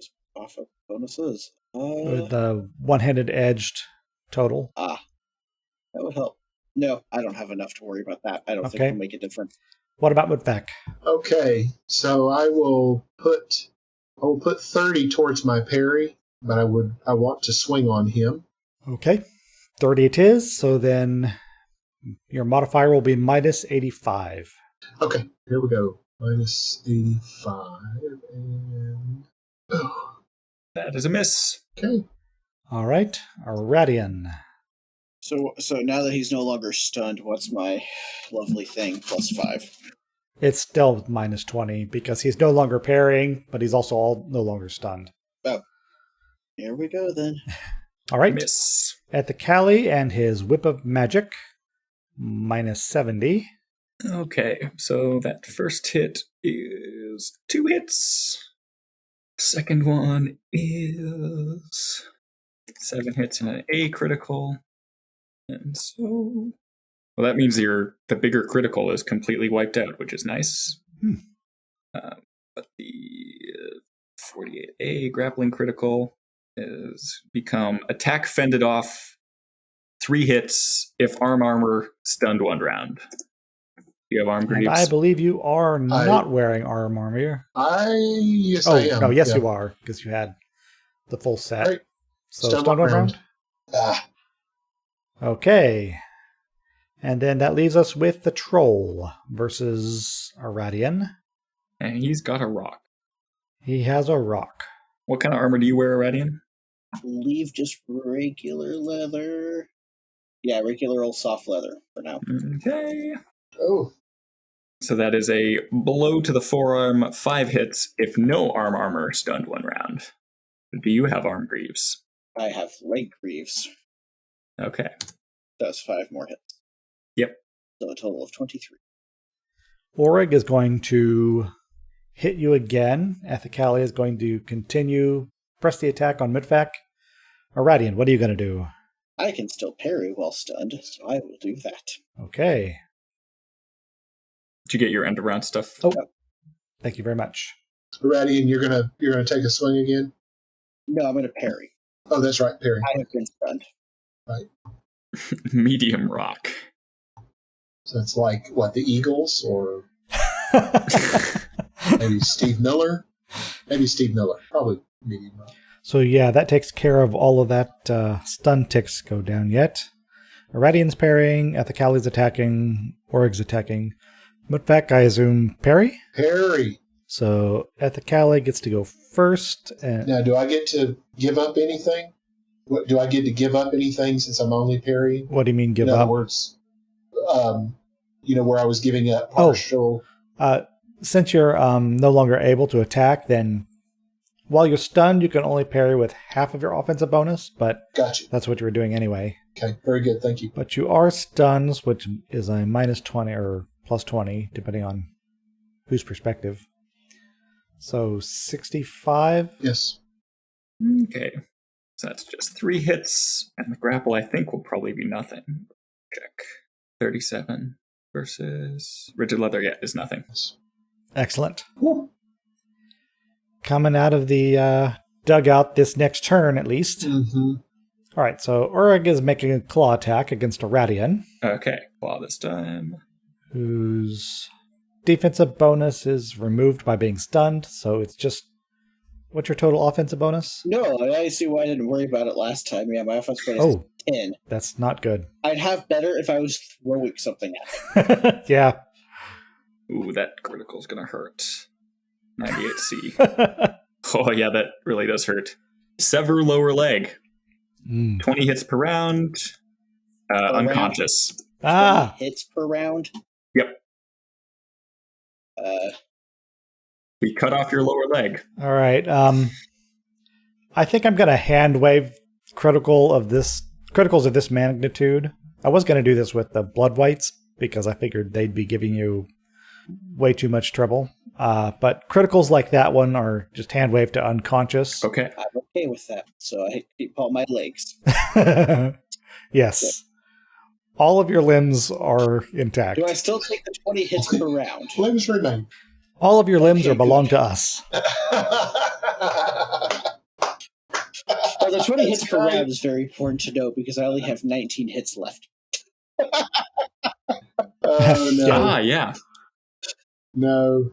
bonuses. With the one-handed edged total? That would help. No, I don't have enough to worry about that. I don't think Okay. it'll make a difference. What about Mudvak? okay. So I will put 30 towards my parry, but I want to swing on him. Okay. 30 it is, so then your modifier will be minus 85. Okay, here we go. Minus 85 and That is a miss. okay. All right. Aradion. So now that he's no longer stunned, what's my lovely thing? +5. It's still minus 20 because he's no longer parrying, but he's also no longer stunned. Oh, here we go then. All right. Miss. Ethacali and his Whip of Magic, minus 70. Okay, so that first hit is 2 hits. Second one is 7 hits and an A critical. And so... Well, that means the bigger critical is completely wiped out, which is nice. But the 48A grappling critical is become attack fended off 3 hits if armor stunned 1 round. You have arm And greaves. I believe you are not wearing arm armor. Yes, Oh, I am. no, yes, Yeah. you are, because you had the full set. Right. So Stun stun one one round? Ah, Okay. And then that leaves us with the Troll versus Aradion. And he's got a rock. He has a rock. What kind of armor do you wear, Aradion? Leave just regular leather. Yeah, regular old soft leather for now. Okay. oh, So that is a blow to the forearm, 5 hits if no armor stunned 1 round. Do you have arm greaves? I have leg greaves. Okay. That's 5 more hits. Yep. So a total of 23. Orig is going to hit you again. Ethacali is going to continue. Press the attack on Mudvak. Aradion, what are you going to do? I can still parry while stunned, so I will do that. Okay. Did you get your end around stuff? Oh, thank you very much. Aradion, you're gonna take a swing again. No, I'm going to parry. Oh, that's right, parry. I have been stunned. Right. Medium rock. So it's like what, the Eagles or maybe Steve Miller? Maybe Steve Miller. Probably medium rock. So yeah, that takes care of all of that stun ticks go down yet. Aradion's parrying, Ethacali's attacking, Orig's attacking. Mudvak, I assume, parry? Parry. So Ethacali gets to go first. And Now, do I get to give up anything? What, do I get to give up anything since I'm only parrying? what do you mean give In other up? words, where I was giving up partial. Since you're no longer able to attack, then while you're stunned, you can only parry with half of your offensive bonus, but Gotcha. that's what you were doing anyway. Okay, very good. Thank you. But you are stunned, which is a minus 20 or plus 20, depending on whose perspective. So 65. Yes. Okay. So that's just 3 hits, and the grapple, I think, will probably be nothing. Check. 37 versus rigid leather, is nothing. Excellent. Woo. Coming out of the dugout this next turn, at least. Mm-hmm. All right, so Urg is making a claw attack against Aradion, Okay, claw this time. whose defensive bonus is removed by being stunned, so it's just... What's your total offensive bonus? No, I see why I didn't worry about it last time. Yeah, my offense bonus is 10. That's not good. I'd have better if I was throwing something at it. Yeah. Ooh, that critical's gonna hurt. 98C. Oh, yeah, that really does hurt. Sever lower leg. 20 hits per round. Unconscious. Ah! 20 hits per round? Yep. We cut off your lower leg. All right. I think I'm going to hand wave criticals of this magnitude. I was going to do this with the blood whites because I figured they'd be giving you way too much trouble. But criticals like that one are just hand wave to unconscious. Okay. I'm okay with that, so I keep all my legs. Yes. All of your limbs are intact. Do I still take the 20 hits per round? Limbs remain. All of your limbs Okay, belong to us. Well, the 20 hits That's per right. round is very important to know because I only have 19 hits left. Oh, no. Yeah. No.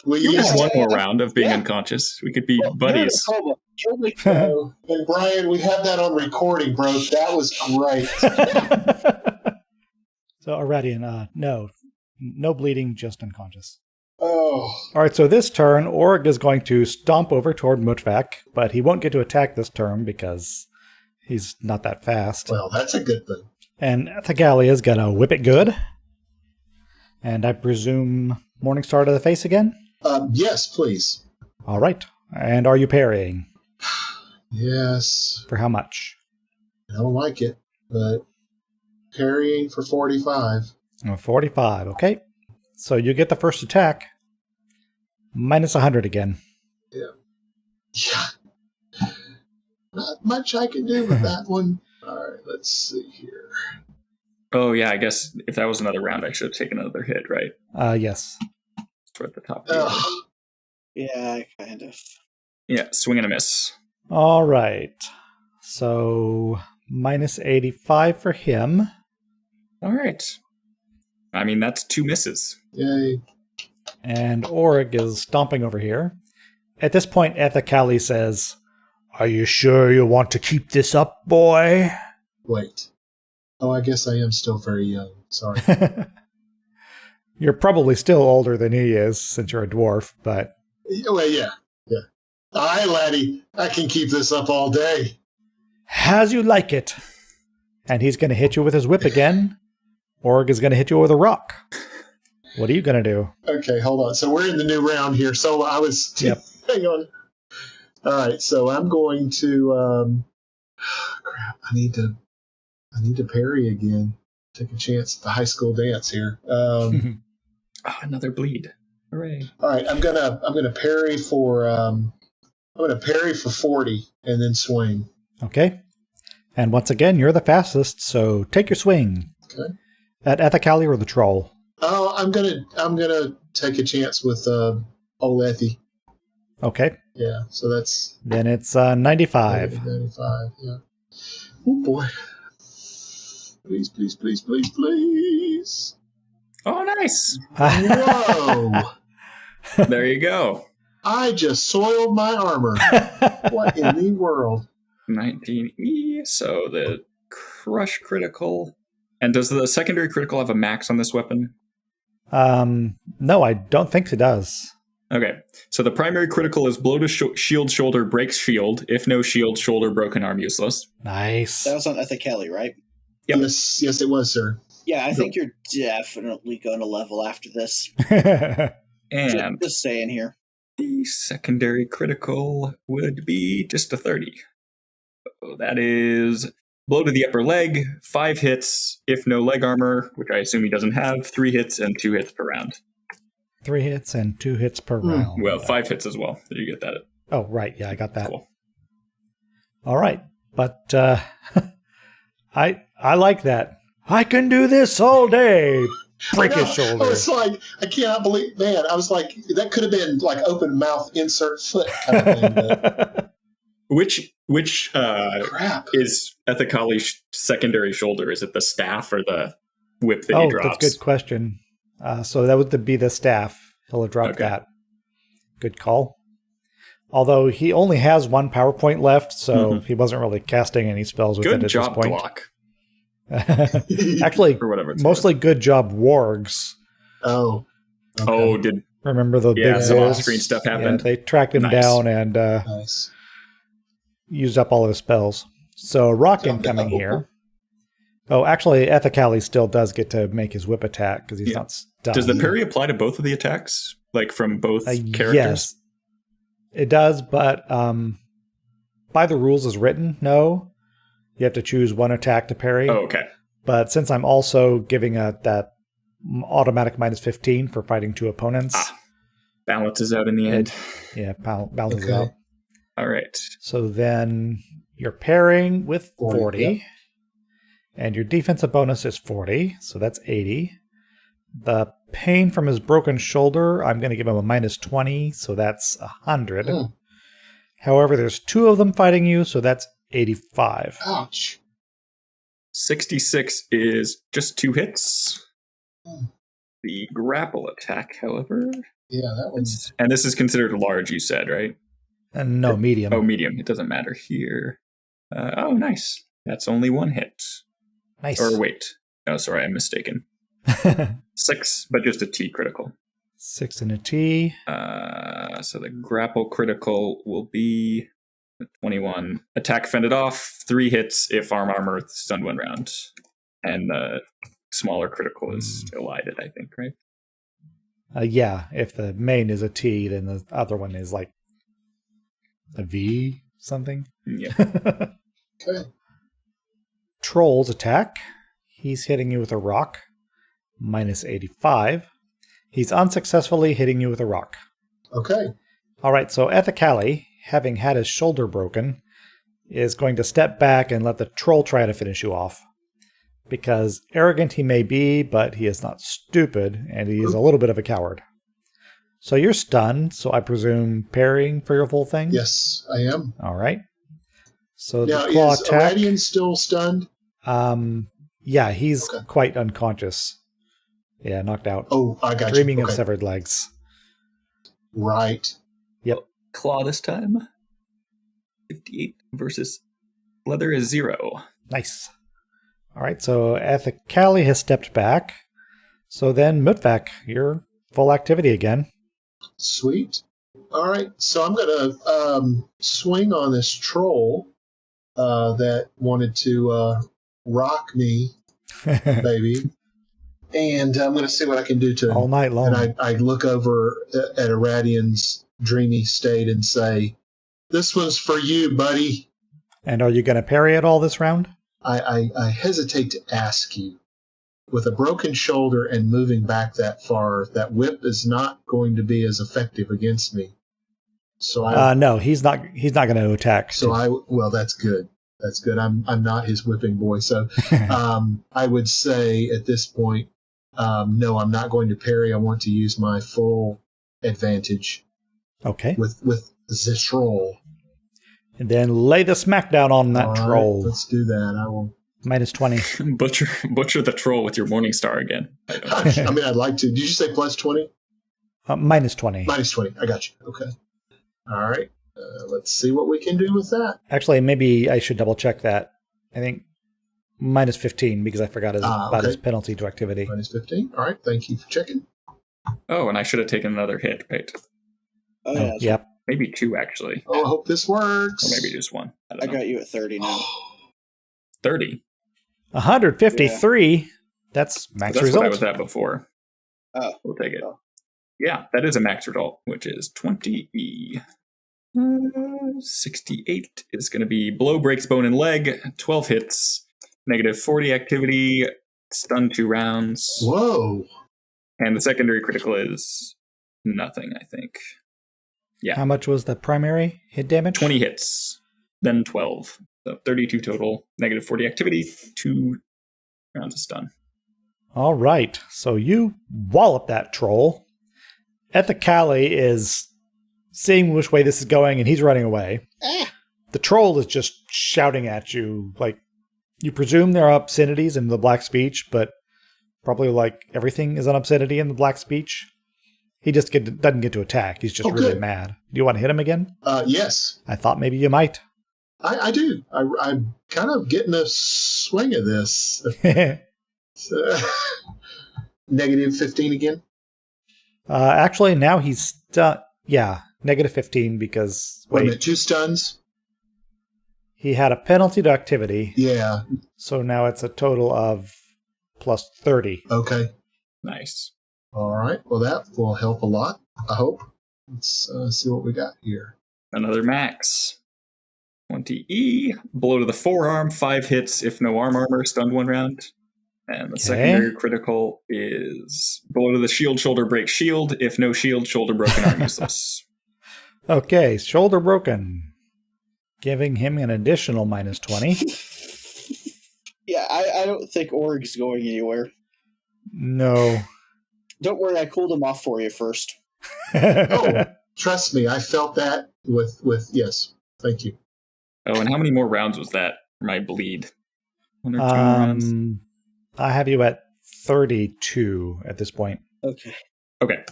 We You used have one to, more round of being Yeah. unconscious. We could be Well, buddies. you're in a coma. Kill me. no. And Bryan, we have that on recording, bro. That was great. So, Aradion, no bleeding, just unconscious. Oh, All right, so this turn, Org is going to stomp over toward Mutvak, but he won't get to attack this turn because he's not that fast. well, that's a good thing. And Ethacali is going to whip it good. And I presume Morningstar to the face again? Yes, please. All right. And are you parrying? Yes. For how much? I don't like it, but parrying for 45. 45, okay. So you get the first attack. Minus 100 again. Yeah. Not much I can do with that one. All right, let's see here. Oh, yeah, I guess if that was another round, I should have taken another hit, right? Yes. For at the top. Ugh. Yeah, kind of. Yeah, swing and a miss. All right. So minus 85 for him. All right. I mean, that's 2 misses. Yay. And Org is stomping over here. At this point, Ethacali says, "Are you sure you want to keep this up, boy?" Wait. Oh, I guess I am still very young. Sorry. You're probably still older than he is, since you're a dwarf, but... Well, yeah. All right, laddie. I can keep this up all day. As you like it. And he's going to hit you with his whip again. Org is going to hit you with a rock. What are you going to do? Okay, hold on. So we're in the new round here. So I was... Yep. Hang on. All right, so I'm going to... crap, I need to parry again. Take a chance at the high school dance here. Another bleed. Hooray. All right, I'm gonna parry for 40 and then swing. Okay. And once again, you're the fastest, so take your swing. Okay. At Ethacali or the troll? Oh, I'm gonna take a chance with old Ethy. Okay. Yeah, so that's Then it's 95. 95. Yeah. Oh boy. Please, please, please, please, please. Oh, nice. Whoa! There you go. I just soiled my armor. What in the world? 19E. So the crush critical. And does the secondary critical have a max on this weapon? No, I don't think it does. Okay. So the primary critical is blow to shield shoulder breaks shield. If no shield, shoulder broken arm useless. Nice. That was on Ethacali, right? Yep. Yes, it was, sir. Yeah, I think you're definitely going to level after this. And Just saying here. the secondary critical would be just a 30. So that is blow to the upper leg, 5 hits, if no leg armor, which I assume he doesn't have, 3 hits and 2 hits per round. 3 hits and 2 hits per round. Well, 5 hits as well. Did you get that? Oh, right. Yeah, I got that. Cool. All right, but I like that. I can do this all day. Break his shoulder. I was like, I cannot believe, man. I was like, that could have been like open mouth, insert foot kind of thing. But Which crap. is Ethacali's secondary shoulder? Is it the staff or the whip that he drops? That's a good question. So that would be the staff. He'll have dropped that. Good call. Although he only has one power point left, so he wasn't really casting any spells with it at this point. Good job, Glock. Actually, or whatever mostly good job, wargs. Oh. Okay. Oh, did remember the big some wolves? off-screen stuff happened? Yeah, they tracked him down and used up all his spells. So rock incoming here. Oh, actually, Ethacali still does get to make his whip attack because he's not stunned. Does the parry apply to both of the attacks, like from both characters? Yes, it does, but by the rules as written, no. You have to choose one attack to parry. Oh, okay. But since I'm also giving that automatic minus 15 for fighting two opponents. Balances out in the end. Balances out. All right. So then you're parrying with 40. Yeah. And your defensive bonus is 40, so that's 80. The pain from his broken shoulder, I'm going to give him a minus 20, so that's 100. However, there's two of them fighting you, so that's 85. Ouch. 66 is just 2 hits. The grapple attack, however. Yeah, that one's... And this is considered large, you said, right? No, medium. Oh, medium. It doesn't matter here. Nice. That's only 1 hit. Nice. Or wait. Oh, sorry, I'm mistaken. 6, but just a T critical. 6 and a T. So the grapple critical will be 21. Attack fended off, 3 hits if armor stunned 1 round. And the smaller critical is elided, I think, right? Yeah, if the main is a T, then the other one is like a V something. Yeah. Okay. Troll's attack. He's hitting you with a rock. Minus 85. He's unsuccessfully hitting you with a rock. Okay. All right, so Ethacali, having had his shoulder broken, is going to step back and let the troll try to finish you off. Because arrogant he may be, but he is not stupid, and he is a little bit of a coward. So you're stunned, so I presume parrying for your full thing? Yes, I am. All right. So now, the claw is attack... Aradion still stunned? Yeah, he's quite unconscious. Yeah, knocked out. Oh, I got Dreaming you. of severed legs. Right. Yep. Claw this time. 58 versus leather is 0. Nice. All right, so Ethacali has stepped back. So then, Mutvak, you're full activity again. Sweet. All right, so I'm going to swing on this troll that wanted to rock me, baby. And I'm going to see what I can do to him. All night long. And I look over at Aradion's dreamy state and say, "This one's for you, buddy." And are you going to parry it all this round? I hesitate to ask you. With a broken shoulder and moving back that far, that whip is not going to be as effective against me. So no, he's not going to attack. So well, that's good. That's good. I'm not his whipping boy. So I would say at this point, no, I'm not going to parry. I want to use my full advantage. Okay. With the troll. And then lay the smackdown on that troll. Right, let's do that. I will. Minus 20. Butcher the troll with your Morning Star again. I mean, I'd like to. Did you say plus 20? Minus 20. Minus 20. I got you. Okay. All right. Let's see what we can do with that. Actually, maybe I should double check that. I think minus 15 because I forgot about his penalty to activity. Minus 15. All right. Thank you for checking. Oh, and I should have taken another hit, right? Oh, yeah. Yep. Maybe 2, actually. Oh, I hope this works. Or maybe just 1. I got you at 30 now. 30? 153? Yeah. That's max result. That's what I was at before. Oh. We'll take it. Yeah, that is a max result, which is 20. 68 is going to be blow, breaks bone and leg, 12 hits, negative 40 activity, stun 2 rounds. Whoa. And the secondary critical is nothing, I think. Yeah. How much was the primary hit damage? 20 hits. then 12. So 32 total, negative 40 activity, 2 rounds of stun. All right, so you wallop that troll. Ethacali is seeing which way this is going, and he's running away. The troll is just shouting at you, like, you presume there are obscenities in the Black Speech, but probably like everything is an obscenity in the Black Speech. He just doesn't get to attack. He's just really mad. Do you want to hit him again? Yes. I thought maybe you might. I do. I'm kind of getting a swing of this. Negative 15 again? Actually, now he's negative 15 because... Wait a minute, 2 stuns? He had a penalty to activity. Yeah. So now it's a total of plus 30. Okay. Nice. All right. Well, that will help a lot, I hope. Let's see what we got here. Another max. 20E. Blow to the forearm, 5 hits if no armor, stunned 1 round. And the secondary critical is blow to the shield, shoulder break shield. If no shield, shoulder broken, arm useless. Okay, shoulder broken. Giving him an additional minus 20. Yeah, I don't think Org's going anywhere. No. Don't worry, I cooled him off for you first. Oh, trust me, I felt that with yes. Thank you. Oh, and how many more rounds was that for my bleed? 1 or 2 rounds? I have you at 32 at this point. Okay. Okay.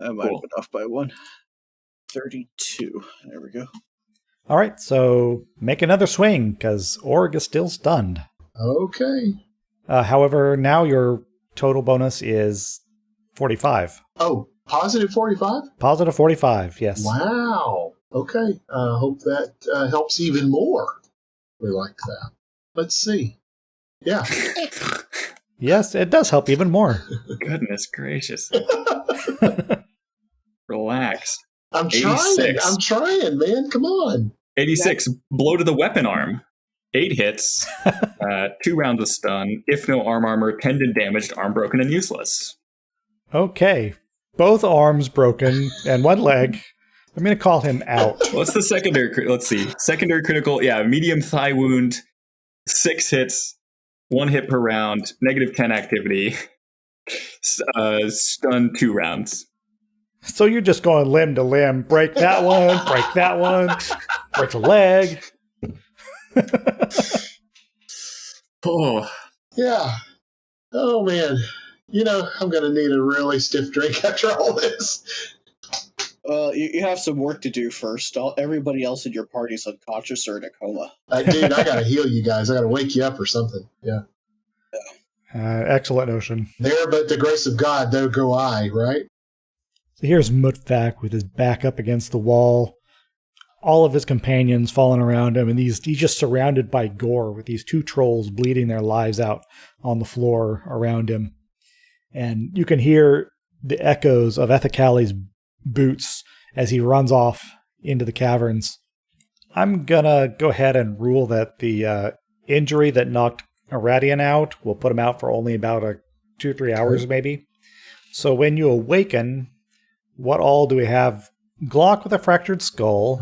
I might have been off by 1. 32. There we go. All right, so make another swing, because Org is still stunned. Okay. However, now your total bonus is 45. Oh, positive 45? Positive 45, yes. Wow. Okay. Hope that helps even more. We like that. Let's see. Yeah. Yes, it does help even more. Goodness gracious. Relax. I'm 86. trying, man. Come on. 86. Blow to the weapon arm. 8 hits. 2 rounds of stun. If no armor, tendon damaged, arm broken and useless. Okay. Both arms broken and 1 leg. I'm going to call him out. What's the secondary? Let's see. Secondary critical. Yeah, medium thigh wound. 6 hits. 1 hit per round. Negative 10 activity. Stun 2 rounds. So you're just going limb to limb. Break that one. Break that one. Break a leg. Oh. Yeah. Oh, man. You know, I'm going to need a really stiff drink after all this. You have some work to do first. Everybody else in your party's unconscious or in a coma. Dude, I got to heal you guys. I got to wake you up or something. Yeah. Excellent notion. There, but the grace of God, there go I, right? So here's Mutfak with his back up against the wall. All of his companions falling around him, and he's just surrounded by gore with these 2 trolls bleeding their lives out on the floor around him. And you can hear the echoes of Ethacali's boots as he runs off into the caverns. I'm gonna go ahead and rule that the injury that knocked Aradion out will put him out for only about 2-3 hours maybe. So when you awaken, what all do we have? Glock with a fractured skull,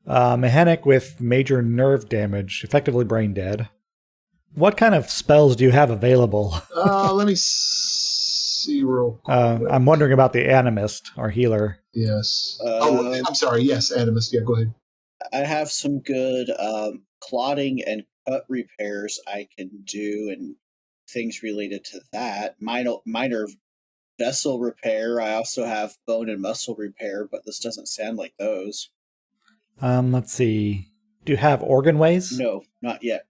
Mhenuk with major nerve damage, effectively brain dead. What kind of spells do you have available? Let me see real quick. I'm wondering about the Animist, our healer. Yes. I'm sorry. Yes, Animist. Yeah, go ahead. I have some good clotting and cut repairs I can do and things related to that. Minor vessel repair. I also have bone and muscle repair, but this doesn't sound like those. Let's see. Do you have organ ways? No, not yet.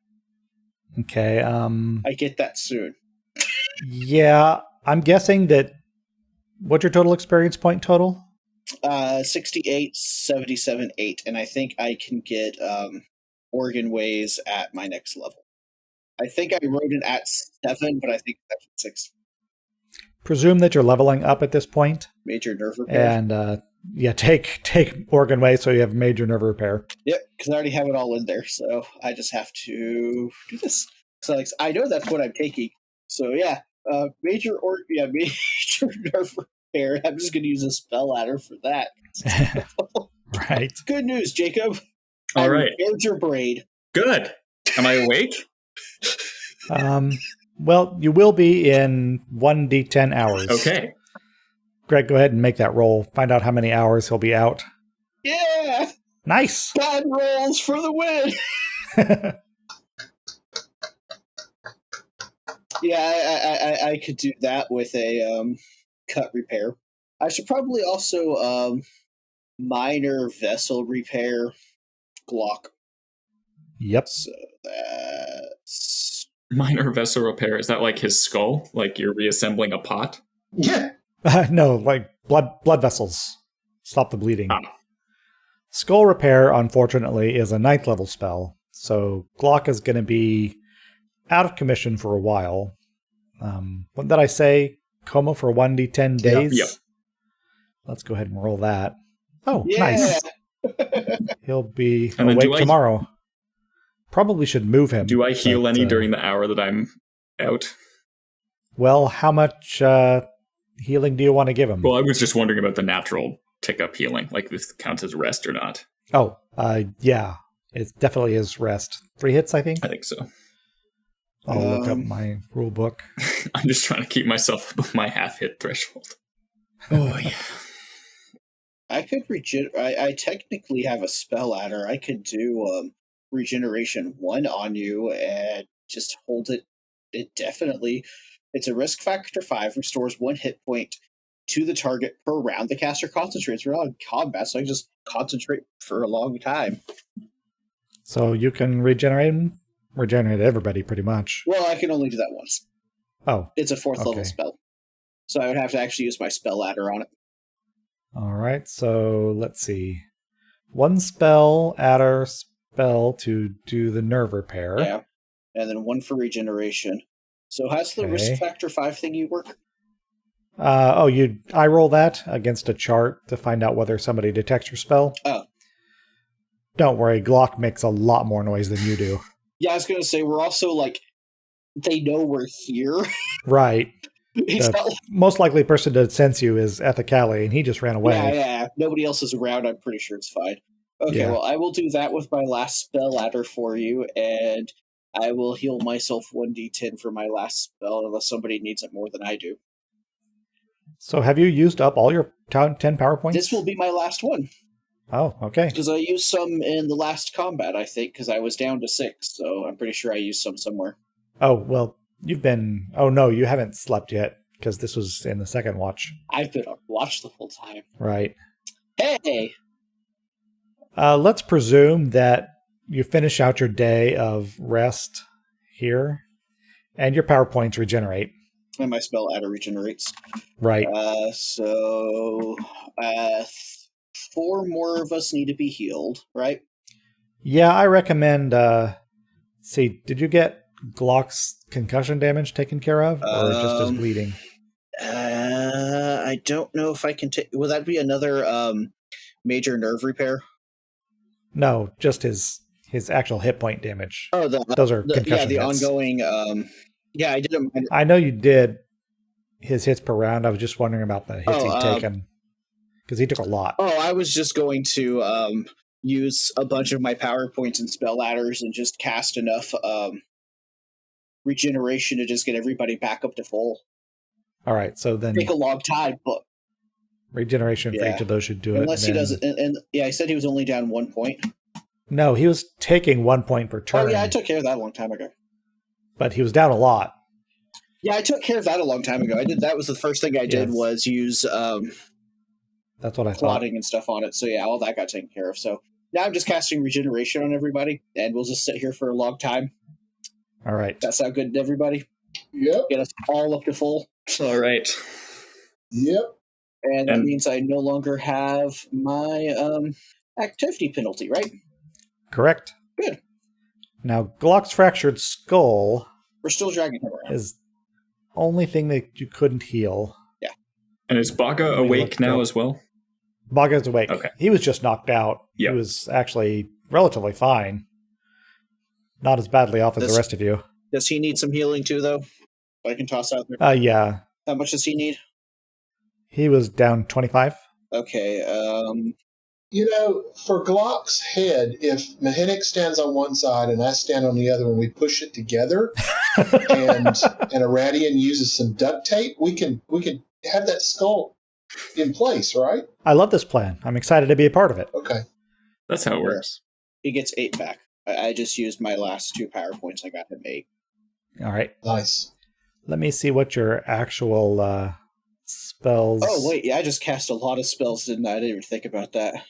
Okay. I get that soon. Yeah, I'm guessing that. What's your total experience point total? 68, 77, 8, and I think I can get organ ways at my next level. I think I wrote it at 7, but I think that's 6. Presume that you're leveling up at this point. Major nerve repair. And take organ ways so you have major nerve repair. Yep, because I already have it all in there, so I just have to do this. So I know that's what I'm taking. So yeah, major nerve repair. I'm just going to use a spell ladder for that. Right. Good news, Jacob. All I right. repaired your braid. Good. Am I awake? Well, you will be in 1d10 hours. Okay. Greg, go ahead and make that roll. Find out how many hours he'll be out. Yeah! Nice! God rolls for the win! Yeah, I could do that with a cut repair. I should probably also minor vessel repair Glock. Yep. So that's Minor vessel repair. Is that like his skull? Like you're reassembling a pot? Yeah. No, like blood vessels. Stop the bleeding. Ah. Skull Repair, unfortunately, is a 9th level spell, so Glock is going to be out of commission for a while. What did I say? Coma for 1d10 days? Yep. Let's go ahead and roll that. Oh, yeah. nice. He'll be And then awake tomorrow. Probably should move him. Do I heal but, any during the hour that I'm out? Well, how much healing do you want to give him? Well, I was just wondering about the natural tick-up healing. Like, this counts as rest or not? Oh, yeah. It definitely is rest. 3 hits, I think? I think so. I'll look up my rule book. I'm just trying to keep myself above my half-hit threshold. Oh, yeah. I could I technically have a spell ladder. I could do regeneration 1 on you and just hold it indefinitely. It's a risk factor 5, restores 1 hit point to the target per round the caster concentrates. We're not in combat, so I can just concentrate for a long time. So you can regenerate everybody pretty much. Well, I can only do that once. Oh. It's a 4th level spell. So I would have to actually use my spell ladder on it. All right, so let's see. 1 spell, adder spell to do the nerve repair. Yeah. And then 1 for regeneration. So how's the risk factor 5 thing you work? I roll that against a chart to find out whether somebody detects your spell. Oh. Don't worry, Glock makes a lot more noise than you do. Yeah, I was going to say, we're also like, they know we're here. Right. It's not like, most likely person to sense you is Ethacali, and he just ran away. Yeah. Nobody else is around. I'm pretty sure it's fine. Okay, well, I will do that with my last spell ladder for you, and I will heal myself 1d10 for my last spell, unless somebody needs it more than I do. So have you used up all your 10 power points? This will be my last one. Oh, okay. Because I used some in the last combat, I think, because I was down to 6, so I'm pretty sure I used some somewhere. Oh, well, oh no, you haven't slept yet, because this was in the second watch. I've been on watch the whole time. Right. Hey! Let's presume that you finish out your day of rest here, and your power points regenerate. And my spell ladder regenerates. Right. So 4 more of us need to be healed, right? Yeah, I recommend... see, did you get Glock's concussion damage taken care of, or just his bleeding? I don't know if I can take... Will that be another major nerve repair? No, just his actual hit point damage. Oh, those are concussion the hits. ongoing... yeah, I did a minor... I know you did his hits per round. I was just wondering about the hits he'd taken. Because he took a lot. Oh, I was just going to use a bunch of my power points and spell ladders and just cast enough regeneration to just get everybody back up to full. All right, so then... Take a long time, but... Regeneration for each of those should do it. Unless he doesn't... And yeah, I said he was only down 1 point. No, he was taking 1 point per turn. Oh, yeah, I took care of that a long time ago. But he was down a lot. Yeah, I took care of that a long time ago. That was the first thing I did was use that's what I thought. plotting and stuff on it. So yeah, all that got taken care of. So now I'm just casting regeneration on everybody, and we'll just sit here for a long time. All right. That sound good to everybody? Yep. Get us all up to full. All right. Yep. And that means I no longer have my activity penalty, right? Correct. Good. Now, Glock's fractured skull... We're still dragging him around. ...is only thing that you couldn't heal. Yeah. And is Baga awake now as well? Baga's awake. Okay. He was just knocked out. Yep. He was actually relatively fine. Not as badly off as the rest of you. Does he need some healing too, though? I can toss out there. Yeah. How much does he need? He was down 25. Okay. For Glock's head, if Mhenuk stands on one side and I stand on the other and we push it together and Aradion uses some duct tape, we can have that skull in place, right? I love this plan. I'm excited to be a part of it. Okay. That's how it works. He gets 8 back. I just used my last 2 power points. I got him 8. All right. Nice. Let me see what your actual spells... Oh, wait. Yeah, I just cast a lot of spells, didn't I? I didn't even think about that.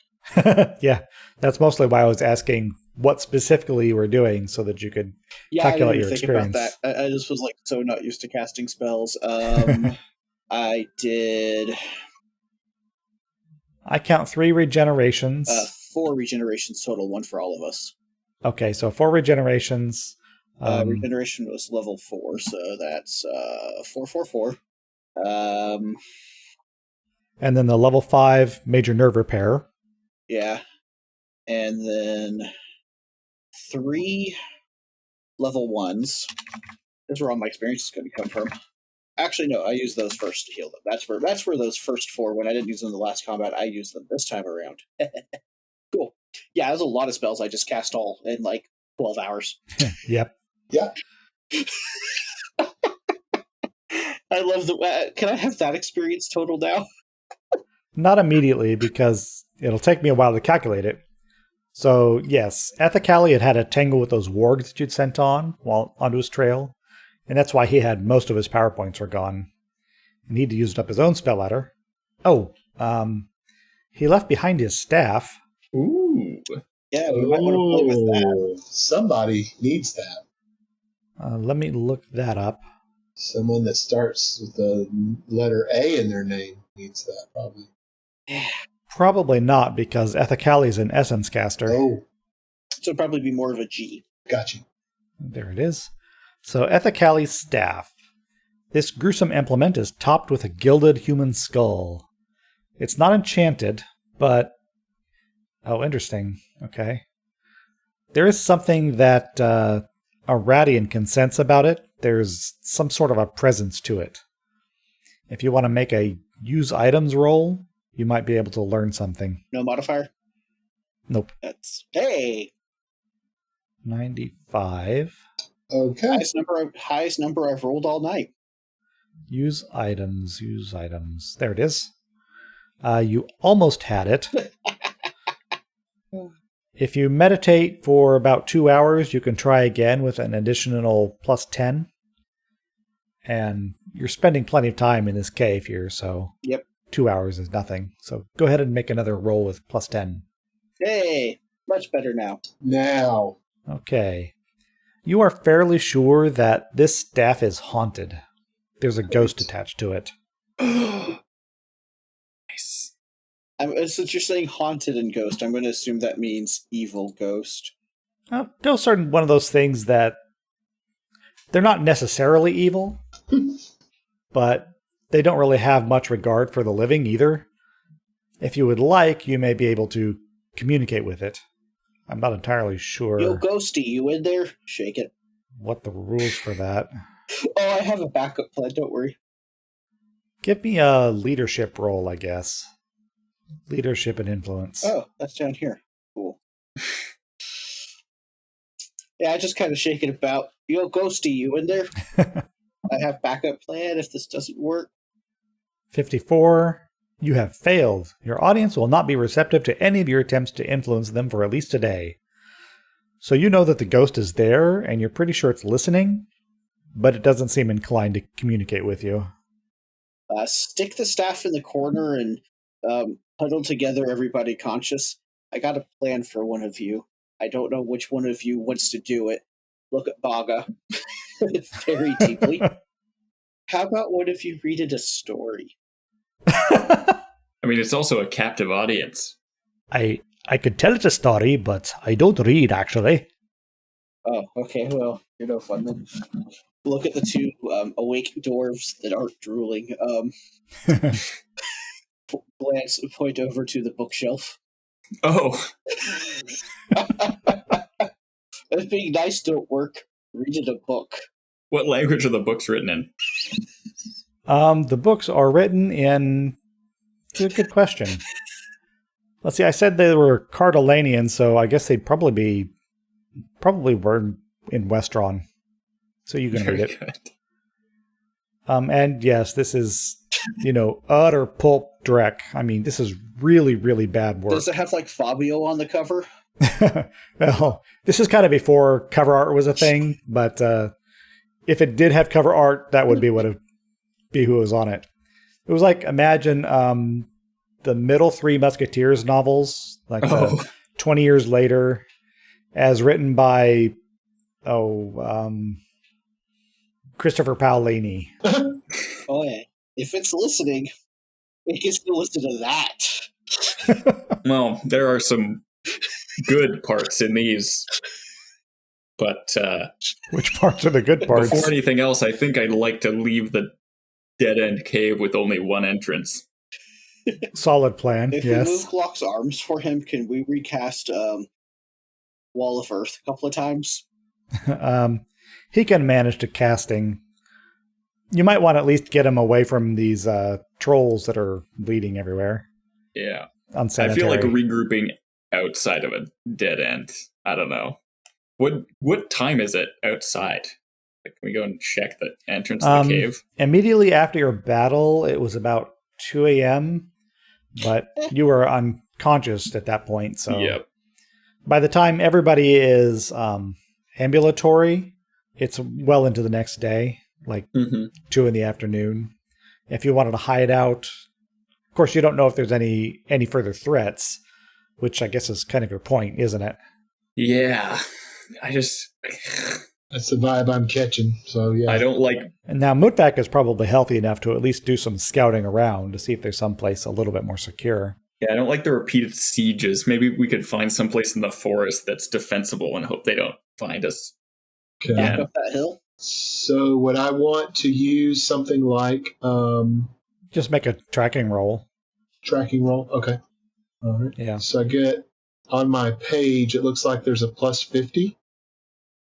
Yeah, that's mostly why I was asking what specifically you were doing so that you could calculate your experience. About that. I just was so not used to casting spells. I did... I count 3 regenerations. 4 regenerations total, 1 for all of us. Okay, so 4 regenerations. Regeneration was level 4, so that's 4. And then the level 5 major nerve repair. Yeah. And then 3 level 1s. That's where all my experience is going to come from. Actually, no, I used those first to heal them. That's where those first 4, when I didn't use them in the last combat, I used them this time around. Cool. Yeah, there's a lot of spells I just cast all in 12 hours. Yep. Yeah. I love the... can I have that experience total now? Not immediately, because it'll take me a while to calculate it. So, yes, Ethacali had a tangle with those wargs that you'd sent onto his trail, and that's why he had most of his power points were gone. And he'd used up his own spell ladder. Oh, he left behind his staff. Ooh. Yeah, we might want to play with that. Somebody needs that. Let me look that up. Someone that starts with the letter A in their name needs that, probably. Probably not, because Ethacali is an essence caster. Oh. So it'd probably be more of a G. Gotcha. There it is. So Ethacali's staff. This gruesome implement is topped with a gilded human skull. It's not enchanted, but... Oh, interesting. Okay. There is something that Aradion can sense about it. There's some sort of a presence to it. If you want to make a use items roll, you might be able to learn something. No modifier? Nope. That's... Hey! 95. Okay. Highest number I've rolled all night. Use items. There it is. You almost had it. If you meditate for about 2 hours, you can try again with an additional plus 10. And you're spending plenty of time in this cave here, so yep. 2 hours is nothing. So go ahead and make another roll with plus 10. Hey, much better now. Now. Okay. You are fairly sure that this staff is haunted. There's a ghost attached to it. Nice. Since you're saying haunted and ghost, I'm going to assume that means evil ghost. Ghosts are one of those things that they're not necessarily evil, but they don't really have much regard for the living either. If you would like, you may be able to communicate with it. I'm not entirely sure. Yo, Ghosty, you in there? Shake it. What the rules for that? Oh, I have a backup plan, don't worry. Give me a leadership roll, I guess. Leadership and influence. Oh, that's down here. Cool. Yeah, I just kind of shake it about. Yo, Ghosty, you in there? I have backup plan if this doesn't work. 54. You have failed. Your audience will not be receptive to any of your attempts to influence them for at least a day. So you know that the ghost is there, and you're pretty sure it's listening, but it doesn't seem inclined to communicate with you. Stick the staff in the corner and huddle together, everybody conscious. I got a plan for one of you. I don't know which one of you wants to do it. Look at Baga very deeply. How about one of you read it a story? I mean, it's also a captive audience. I could tell it a story, but I don't read, actually. Oh, okay, well, you're no fun then. Look at the 2 awake dwarves that aren't drooling. Point over to the bookshelf. Oh. If being nice don't work, read it a book. What language are the books written in? The books are written in... Good question. Let's see, I said they were Cardalanian, so I guess they'd probably were in Westron. So you can read it. Good. And yes, this is, utter pulp dreck. I mean, this is really, really bad work. Does it have like Fabio on the cover? Well, this is kind of before cover art was a thing, but if it did have cover art, that would be who was on it. It was like, imagine the middle Three Musketeers novels, like 20 years later, as written by Christopher Paolini. Oh yeah. If it's listening, it gets to listen to that. Well, there are some good parts in these, but Which parts are the good parts? before anything else, I think I'd like to leave the dead-end cave with only one entrance. Solid plan, If yes. we move Glock's arms for him, can we recast Wall of Earth a couple of times? He can manage to casting. You might want to at least get him away from these trolls that are bleeding everywhere. Yeah. Unsanitary. I feel like regrouping outside of a dead end. I don't know. What time is it outside? Like, can we go and check the entrance to the cave? Immediately after your battle, it was about 2 a.m., but you were unconscious at that point. So Yep. by the time everybody is ambulatory, it's well into the next day, like 2 in the afternoon. If you wanted to hide out, of course, you don't know if there's any further threats, which I guess is kind of your point, isn't it? Yeah. That's the vibe I'm catching. So yeah, I don't like. And now Mutvac is probably healthy enough to at least do some scouting around to see if there's someplace a little bit more secure. Yeah, I don't like the repeated sieges. Maybe we could find someplace in the forest that's defensible and hope they don't find us. Okay. Yeah. Up that hill? So would I want to use something like Just make a tracking roll. tracking roll? Okay. All right. Yeah. So I get on my page, it looks like there's a plus 50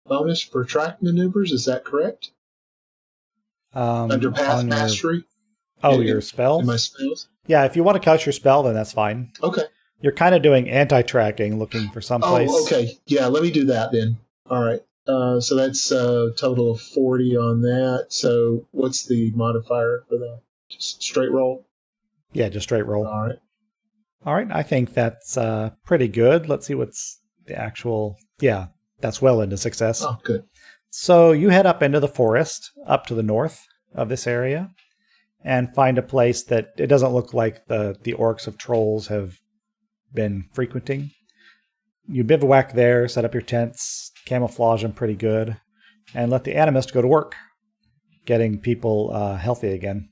bonus for track maneuvers. Is that correct? Under path mastery? Your spell? In my spells? Yeah, if you want to cast your spell, then that's fine. Okay. You're kind of doing anti-tracking, looking for someplace. Oh, okay. Yeah, let me do that then. All right. So that's a total of 40 on that. So what's the modifier for that? Just straight roll? Yeah, just straight roll. All right. All right, I think that's pretty good. Let's see what's the actual... Yeah, that's well into success. Oh, good. So you head up into the forest, up to the north of this area, and find a place that it doesn't look like the orcs of trolls have been frequenting. You bivouac there, set up your tents, camouflage them pretty good, and let the animist go to work, getting people healthy again.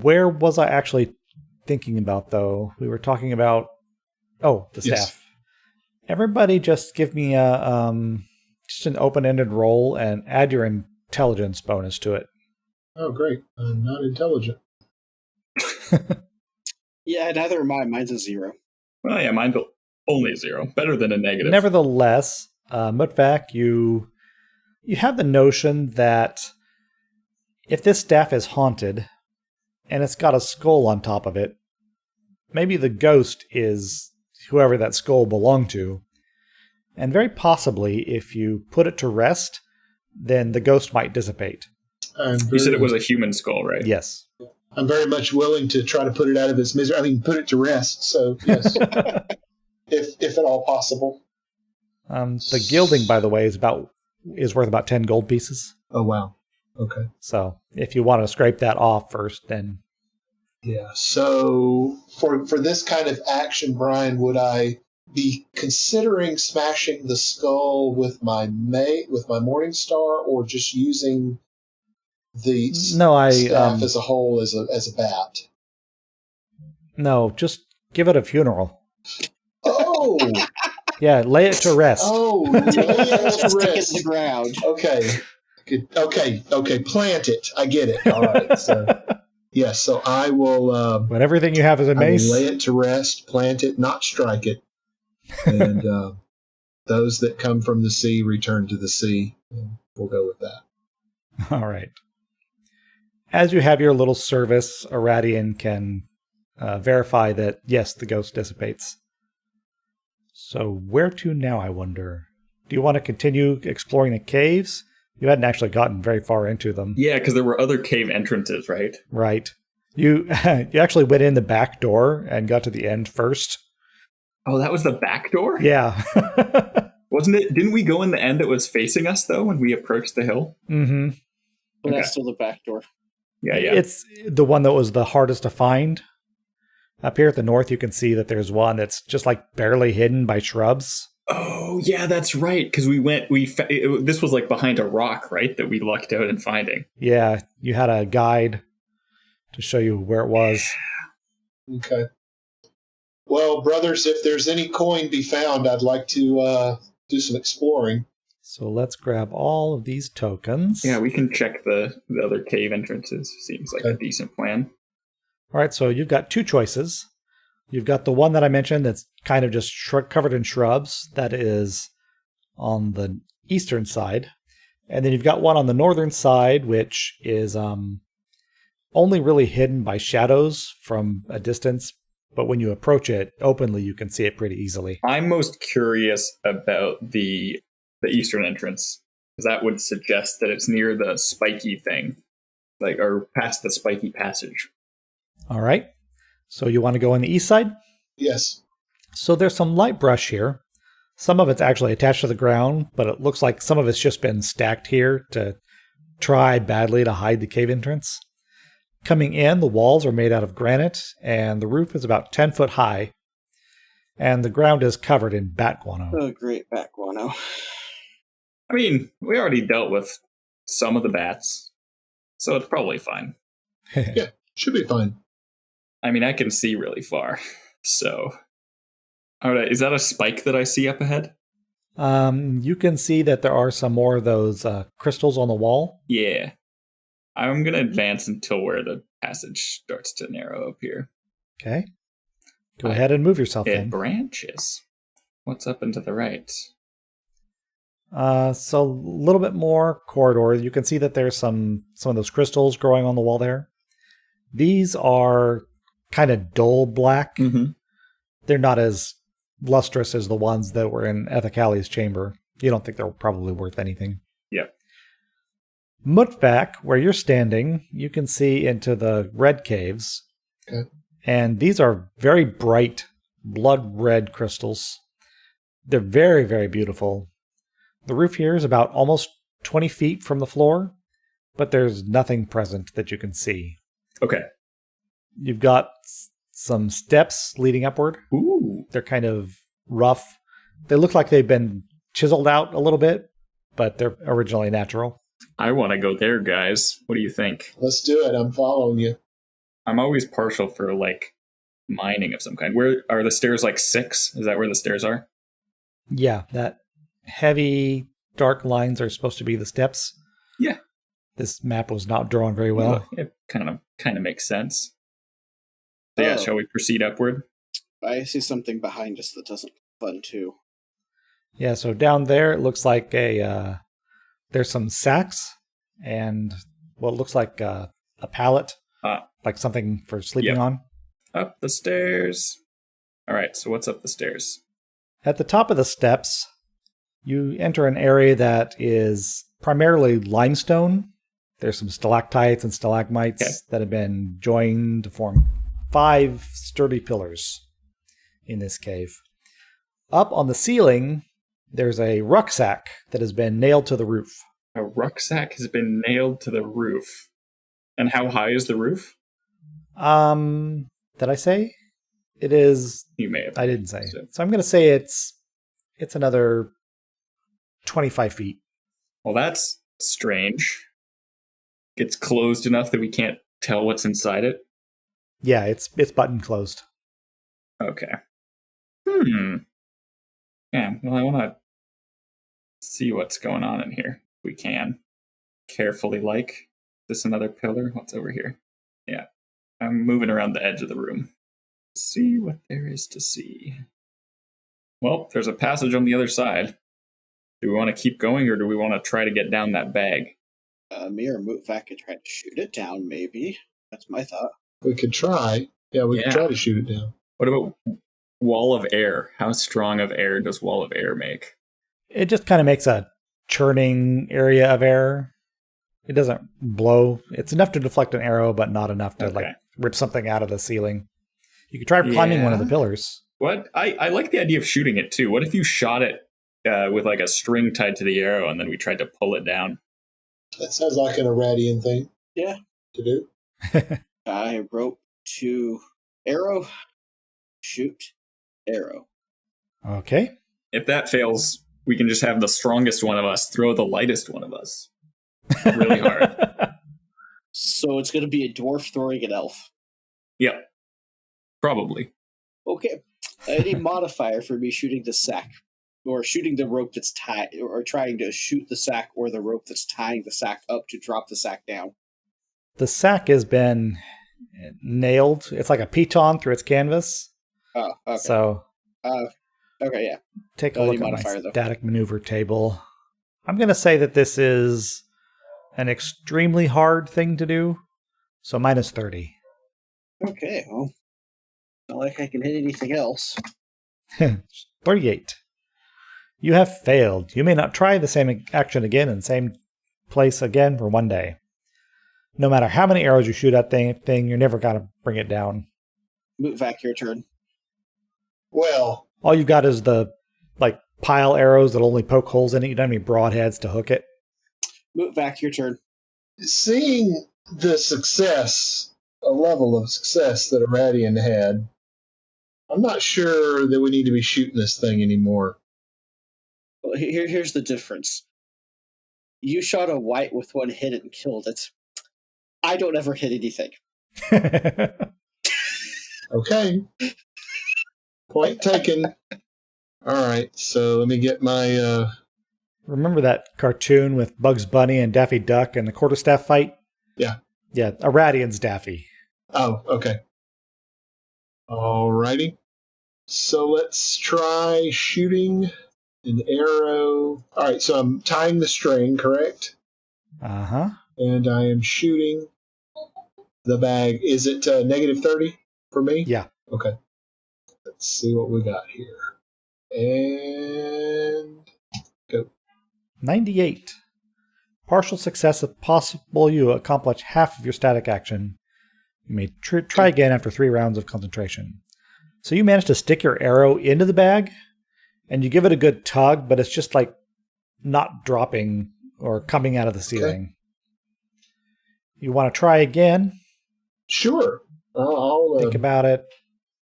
Where was I actually thinking about, though? We were talking about... Oh, the staff. Yes. Everybody just give me just an open-ended roll and add your intelligence bonus to it. Oh, great. I'm not intelligent. Yeah, neither am I. Mine's a 0. Well, yeah, mine's only a 0. Better than a negative. Nevertheless, Mutvac, you have the notion that if this staff is haunted and it's got a skull on top of it, maybe the ghost is whoever that skull belonged to. And very possibly, if you put it to rest, then the ghost might dissipate. You said it was a human skull, right? Yes. I'm very much willing to try to put it out of its misery. I mean, put it to rest. So, yes. if at all possible. The gilding, by the way, is worth about 10 gold pieces. Oh, wow. Okay. So if you want to scrape that off first, then... Yeah. So for this kind of action, Bryan, would I be considering smashing the skull with my Morning Star, or just using the staff as a whole as a bat? No, just give it a funeral. Oh. Yeah, lay it to rest. Oh, lay it to Stick it rest. in the ground. Okay. Okay. Plant it. I get it. All right. So, yes. So I will. But everything you have is a I will mace. lay it to rest, plant it, not strike it, and those that come from the sea return to the sea. We'll go with that. All right. As you have your little service, Aradion can verify that, yes, the ghost dissipates. So where to now, I wonder? Do you want to continue exploring the caves? You hadn't actually gotten very far into them. Yeah, because there were other cave entrances, right? Right. You you actually went in the back door and got to the end first. Oh, that was the back door? Yeah. Wasn't it? Didn't we go in the end that was facing us, though, when we approached the hill? Mm-hmm. But Okay. that's still the back door. Yeah. It's the one that was the hardest to find. Up here at the north, you can see that there's one that's just like barely hidden by shrubs. Oh, yeah, that's right. Because this was like behind a rock, right? That we lucked out in finding. Yeah, you had a guide to show you where it was. Okay. Well, brothers, if there's any coin be found, I'd like to do some exploring. So let's grab all of these tokens. Yeah, we can check the other cave entrances. Seems like a decent plan. All right, so you've got two choices. You've got the one that I mentioned that's kind of just covered in shrubs. That is on the eastern side. And then you've got one on the northern side, which is only really hidden by shadows from a distance. But when you approach it openly, you can see it pretty easily. I'm most curious about the eastern entrance, because that would suggest that it's near the spiky thing, or past the spiky passage. All right. So you want to go on the east side? Yes. So there's some light brush here. Some of it's actually attached to the ground, but it looks like some of it's just been stacked here to try badly to hide the cave entrance. Coming in, the walls are made out of granite, and the roof is about 10 foot high, and the ground is covered in bat guano. Oh, great bat guano. I mean, we already dealt with some of the bats, so it's probably fine. Yeah, should be fine. I mean, I can see really far, so... All right, is that a spike that I see up ahead? You can see that there are some more of those crystals on the wall. Yeah. I'm going to advance until where the passage starts to narrow up here. Okay. Go ahead and move yourself It then. branches. What's up and to the right? So a little bit more corridor. You can see that there's some of those crystals growing on the wall there. These are kind of dull black. Mm-hmm. They're not as lustrous as the ones that were in Ethacali's chamber. You don't think they're probably worth anything. Yep. Mutvac, where you're standing, you can see into the red caves. Okay. And these are very bright, blood red crystals. They're very, very beautiful. The roof here is about almost 20 feet from the floor, but there's nothing present that you can see. Okay. You've got some steps leading upward. Ooh. They're kind of rough. They look like they've been chiseled out a little bit, but they're originally natural. I want to go there, guys. What do you think? Let's do it. I'm following you. I'm always partial for, mining of some kind. Where are the stairs, 6? Is that where the stairs are? Yeah, that heavy, dark lines are supposed to be the steps. Yeah. This map was not drawn very well. It kind of makes sense. So yeah, shall we proceed upward? I see something behind us that doesn't look fun too. Yeah, so down there it looks like there's some sacks and what looks like a pallet, like something for sleeping on. Up the stairs. All right, so what's up the stairs? At the top of the steps, you enter an area that is primarily limestone. There's some stalactites and stalagmites that have been joined to form 5 sturdy pillars in this cave. Up on the ceiling, there's a rucksack that has been nailed to the roof. A rucksack has been nailed to the roof. And how high is the roof? Did I say? It is... You may have. I didn't say. So I'm going to say it's another 25 feet. Well, that's strange. It's closed enough that we can't tell what's inside it? Yeah, it's button closed. Okay. Yeah, well, I want to see what's going on in here. If we can. Carefully, Is this another pillar? What's over here? Yeah. I'm moving around the edge of the room. See what there is to see. Well, there's a passage on the other side. Do we want to keep going, or do we want to try to get down that bag? Me or Mutvac could try to shoot it down, maybe. That's my thought. We could try. Yeah, we can try to shoot it down. What about wall of air? How strong of air does wall of air make? It just kind of makes a churning area of air. It doesn't blow. It's enough to deflect an arrow, but not enough to like rip something out of the ceiling. You could try climbing one of the pillars. What? I like the idea of shooting it too. What if you shot it with like a string tied to the arrow and then we tried to pull it down? That sounds like an Aradion thing. Yeah. To do. I rope to arrow, shoot, arrow. Okay. If that fails, we can just have the strongest one of us throw the lightest one of us really hard. So it's going to be a dwarf throwing an elf. Yep. Probably. Okay. Any modifier for me shooting the sack, or shooting the rope that's tied, or trying to shoot the sack or the rope that's tying the sack up to drop the sack down? The sack has been nailed. It's like a piton through its canvas. Oh, okay. So, okay, yeah. Take a look at my static maneuver table. I'm going to say that this is an extremely hard thing to do. So minus 30. Okay, well, not like I can hit anything else. 38. You have failed. You may not try the same action again in the same place again for one day. No matter how many arrows you shoot at thing, you're never going to bring it down. Mhenuk, your turn. Well, all you got is the like pile arrows that only poke holes in it. You don't have any broadheads to hook it. Mhenuk, your turn. Seeing the success, a level of success that Aradion had, I'm not sure that we need to be shooting this thing anymore. Well, here's the difference. You shot a white with one hit and killed it. I don't ever hit anything. Okay. Point taken. All right, so let me get my... Remember that cartoon with Bugs Bunny and Daffy Duck and the quarterstaff fight? Yeah. Yeah, Aradion's Daffy. Oh, okay. All righty. So let's try shooting an arrow. All right, so I'm tying the string, correct? Uh-huh. And I am shooting the bag. Is it negative 30 for me? Yeah. Okay. Let's see what we got here. And go. 98. Partial success if possible. You accomplish half of your static action. You may try again after 3 rounds of concentration. So you manage to stick your arrow into the bag, and you give it a good tug, but it's just like not dropping or coming out of the ceiling. Okay. You want to try again? Sure. I'll think about it.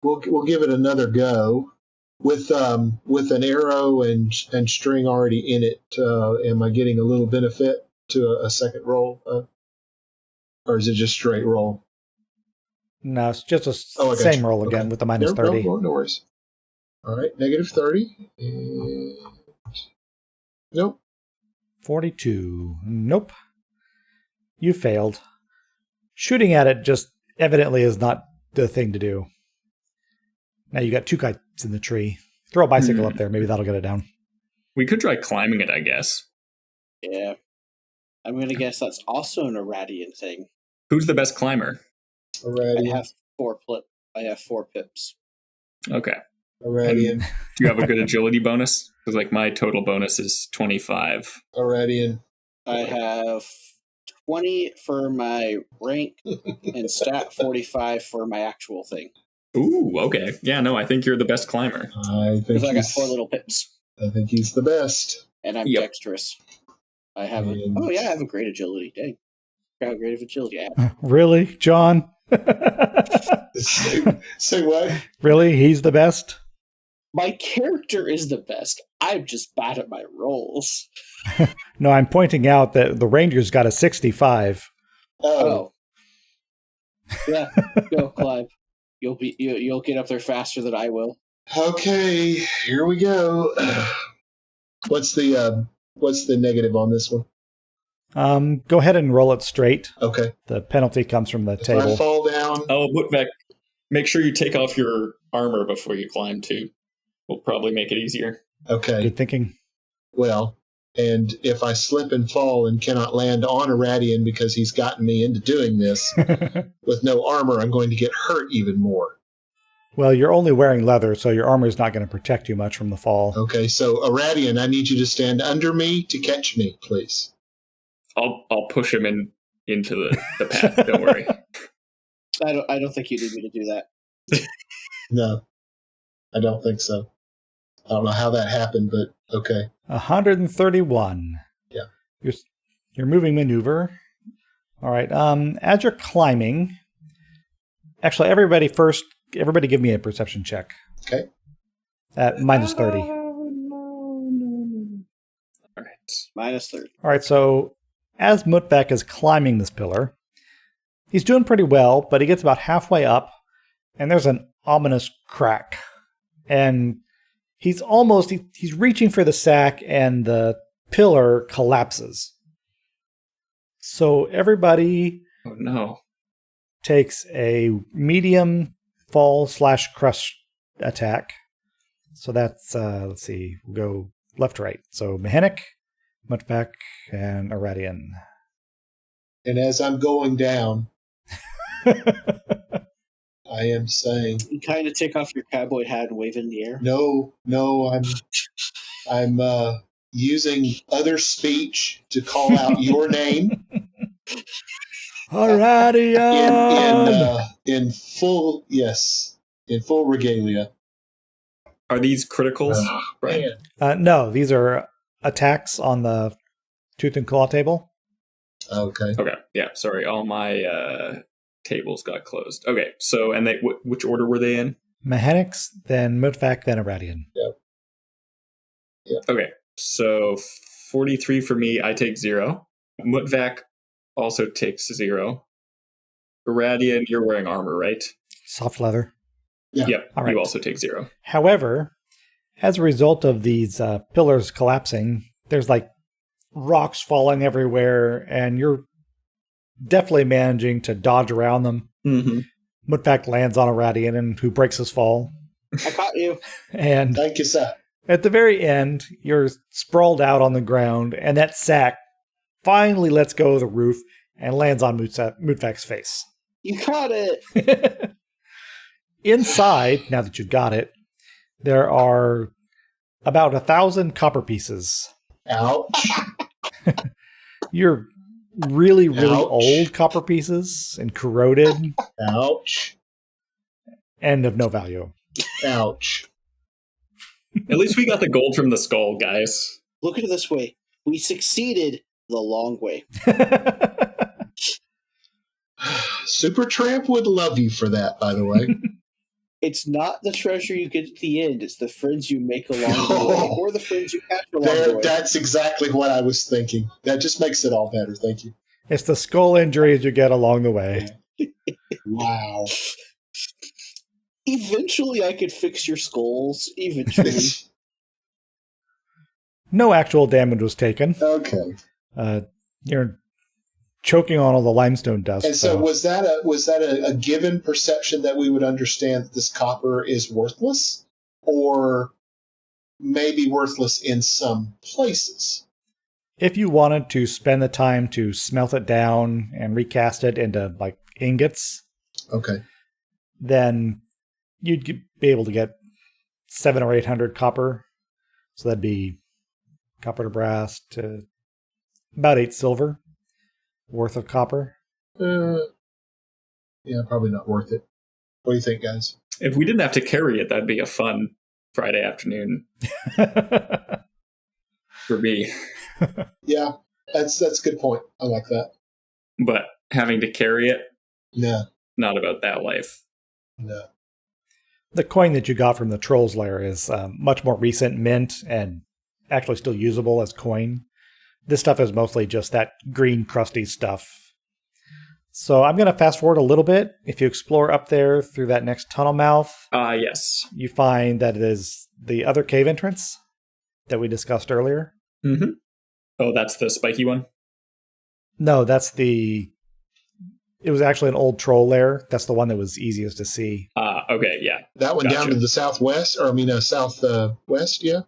We'll give it another go. With an arrow and string already in it, am I getting a little benefit to a second roll? Or is it just straight roll? No, it's just a same roll again with the minus 30. No worries. All right, negative 30. And... Nope. 42. Nope. You failed. Shooting at it just evidently is not the thing to do. Now you got 2 kites in the tree. Throw a bicycle up there. Maybe that'll get it down. We could try climbing it, I guess. Yeah. I'm going to guess that's also an Aradion thing. Who's the best climber? Aradion. I have 4 pips. Okay. Aradion. Do you have a good agility bonus? Because like my total bonus is 25. Aradion. I have 20 for my rank and stat 45 for my actual thing. Ooh, okay. Yeah, no, I think you're the best climber. I got 4 little pips. I think he's the best. And I'm dexterous. I have I have a great agility. Dang. How great of agility I have. Really, John? Say what? Really? He's the best? My character is the best. I'm just bad at my rolls. No, I'm pointing out that the Ranger's got a 65. Oh. Yeah, go climb. You'll get up there faster than I will. Okay, here we go. What's the negative on this one? Go ahead and roll it straight. Okay. The penalty comes from the table. I fall down. Oh, Mhenuk, make sure you take off your armor before you climb too. We'll probably make it easier. Okay. Good thinking. Well, And if I slip and fall and cannot land on Aradion because he's gotten me into doing this with no armor, I'm going to get hurt even more. Well, you're only wearing leather, so your armor is not going to protect you much from the fall. Okay, so Aradion, I need you to stand under me to catch me, please. I'll push him into the path. Don't worry. I don't think you need me to do that. No, I don't think so. I don't know how that happened, but okay. 131. Yeah. Your moving maneuver. All right. As you're climbing, actually, everybody give me a perception check. Okay. At minus 30. No. All right. Minus 30. All right. So as Mutbek is climbing this pillar, he's doing pretty well, but he gets about halfway up, and there's an ominous crack, and he's reaching for the sack, and the pillar collapses. So everybody Oh no. takes a medium fall/crush attack. So that's, let's see, we'll go left to right. So Mhenuk, Mutbek, and Aradion. And as I'm going down, I am saying, You kind of take off your cowboy hat and wave it in the air. no, I'm using other speech to call out your name Aradion! in full regalia. Are these criticals? Oh, Bryan? man. No, these are attacks on the tooth and claw table. Okay. Okay. Yeah. Sorry. All my tables got closed. Okay. So, and they which order were they in? Mhenuk's, then Mutbek, then Aradion. Yep. Okay. So 43 for me. I take 0. Mutvak also takes 0. Aradion, you're wearing armor, right? Soft leather. Yeah. Yep. All right. You also take 0. However, as a result of these pillars collapsing, there's like rocks falling everywhere, and you're definitely managing to dodge around them. Mm-hmm. Mutbek lands on Aradion, and who breaks his fall. I caught you. And Thank you, sir. at the very end, you're sprawled out on the ground, and that sack finally lets go of the roof and lands on Mutvak's face. You caught it. Inside, now that you've got it, there are about 1,000 copper pieces. Ouch. You're really Ouch. old copper pieces and corroded Ouch. and of no value. Ouch. At least we got the gold from the skull, guys. Look at it this way. We succeeded the long way. Supertramp would love you for that, by the way. It's not the treasure you get at the end. It's the friends you make along the way, or the friends you catch along the way. That's exactly what I was thinking. That just makes it all better. Thank you. It's the skull injuries you get along the way. Wow. Eventually, I could fix your skulls. Eventually. No actual damage was taken. Okay. You're choking on all the limestone dust. And so was that a given perception that we would understand that this copper is worthless, or maybe worthless in some places? If you wanted to spend the time to smelt it down and recast it into like ingots, Okay. then you'd be able to get 700 or 800 copper. So that'd be copper to brass to about 8 silver worth of copper. Yeah, probably not worth it. What do you think, guys? If we didn't have to carry it, that'd be a fun Friday afternoon for me. Yeah, that's a good point. I like that. But having to carry it, No. not about that life. No. The coin that you got from the Troll's Lair is much more recent mint and actually still usable as coin. This stuff is mostly just that green crusty stuff. So I'm going to fast forward a little bit. If you explore up there through that next tunnel mouth, Yes. you find that it is the other cave entrance that we discussed earlier. Mm-hmm. Oh, that's the spiky one? No, it was actually an old troll lair. That's the one that was easiest to see. Okay, yeah. That one Gotcha. down to the southwest, or southwest, yeah?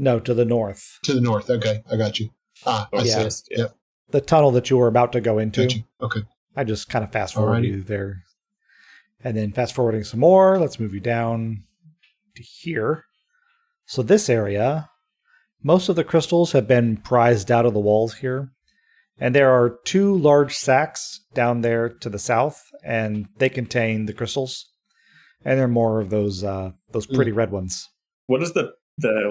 No, to the north. To the north. Okay, I got you. I see it. Yeah. Yep, The tunnel that you were about to go into. got you. Okay. I just kind of fast forward Alrighty. you there. And then fast forwarding some more, let's move you down to here. So this area, most of the crystals have been prized out of the walls here. And there are 2 large sacks down there to the south, and they contain the crystals. And they're more of those pretty red ones. What does the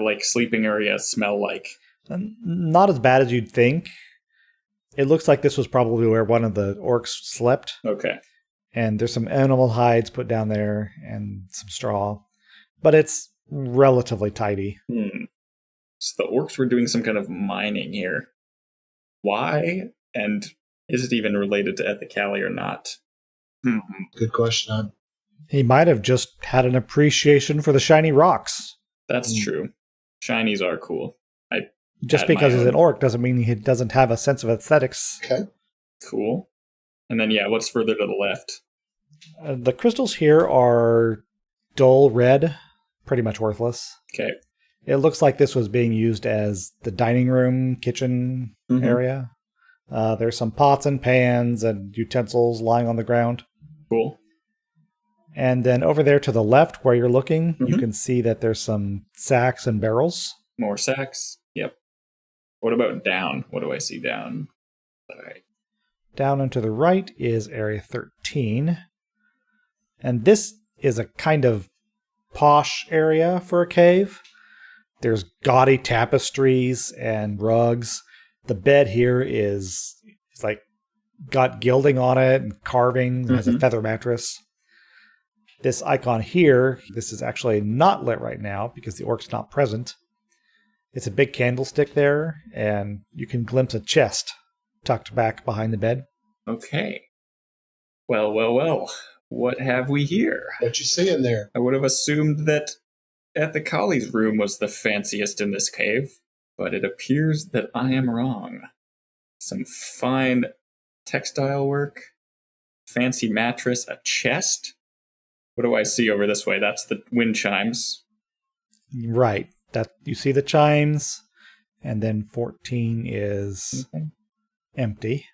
like sleeping area smell like? Not as bad as you'd think. It looks like this was probably where one of the orcs slept. Okay. And there's some animal hides put down there and some straw. But it's relatively tidy. So the orcs were doing some kind of mining here. Why? And is it even related to Ethacali or not? Good question. He might have just had an appreciation for the shiny rocks. That's true. Shinies are cool. Just because he's an orc doesn't mean he doesn't have a sense of aesthetics. Okay. Cool. And then, what's further to the left? The crystals here are dull red, pretty much worthless. Okay. It looks like this was being used as the dining room, kitchen area. There's some pots and pans and utensils lying on the ground. Cool. And then over there to the left, where you're looking, you can see that there's some sacks and barrels. More sacks. Yep. What about down? What do I see down? All right. Down and to the right is Area 13. And this is a kind of posh area for a cave. There's gaudy tapestries and rugs. The bed here is like got gilding on it and carving. It has a feather mattress. This icon here, this is actually not lit right now because the orc's not present. It's a big candlestick there, and you can glimpse a chest tucked back behind the bed. Okay. Well. What have we here? What you see in there? I would have assumed that Ethacali's room was the fanciest in this cave, but it appears that I am wrong. Some fine textile work, fancy mattress, a chest. What do I see over this way? That's the wind chimes. Right. That you see the chimes, and then 14 is empty.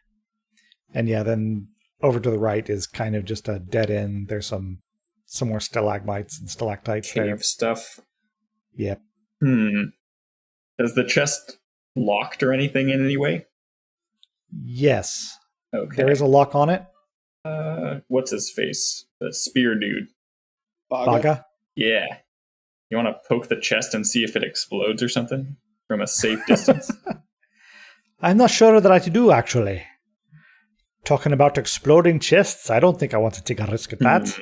And then over to the right is kind of just a dead end. There's some more stalagmites and stalactites Cave there. stuff. Yep. Is the chest locked or anything in any way? Yes. Okay. There is a lock on it. What's his face? The spear dude. Baga? Yeah. You want to poke the chest and see if it explodes or something from a safe distance? I'm not sure that I do, actually. Talking about exploding chests, I don't think I want to take a risk at that.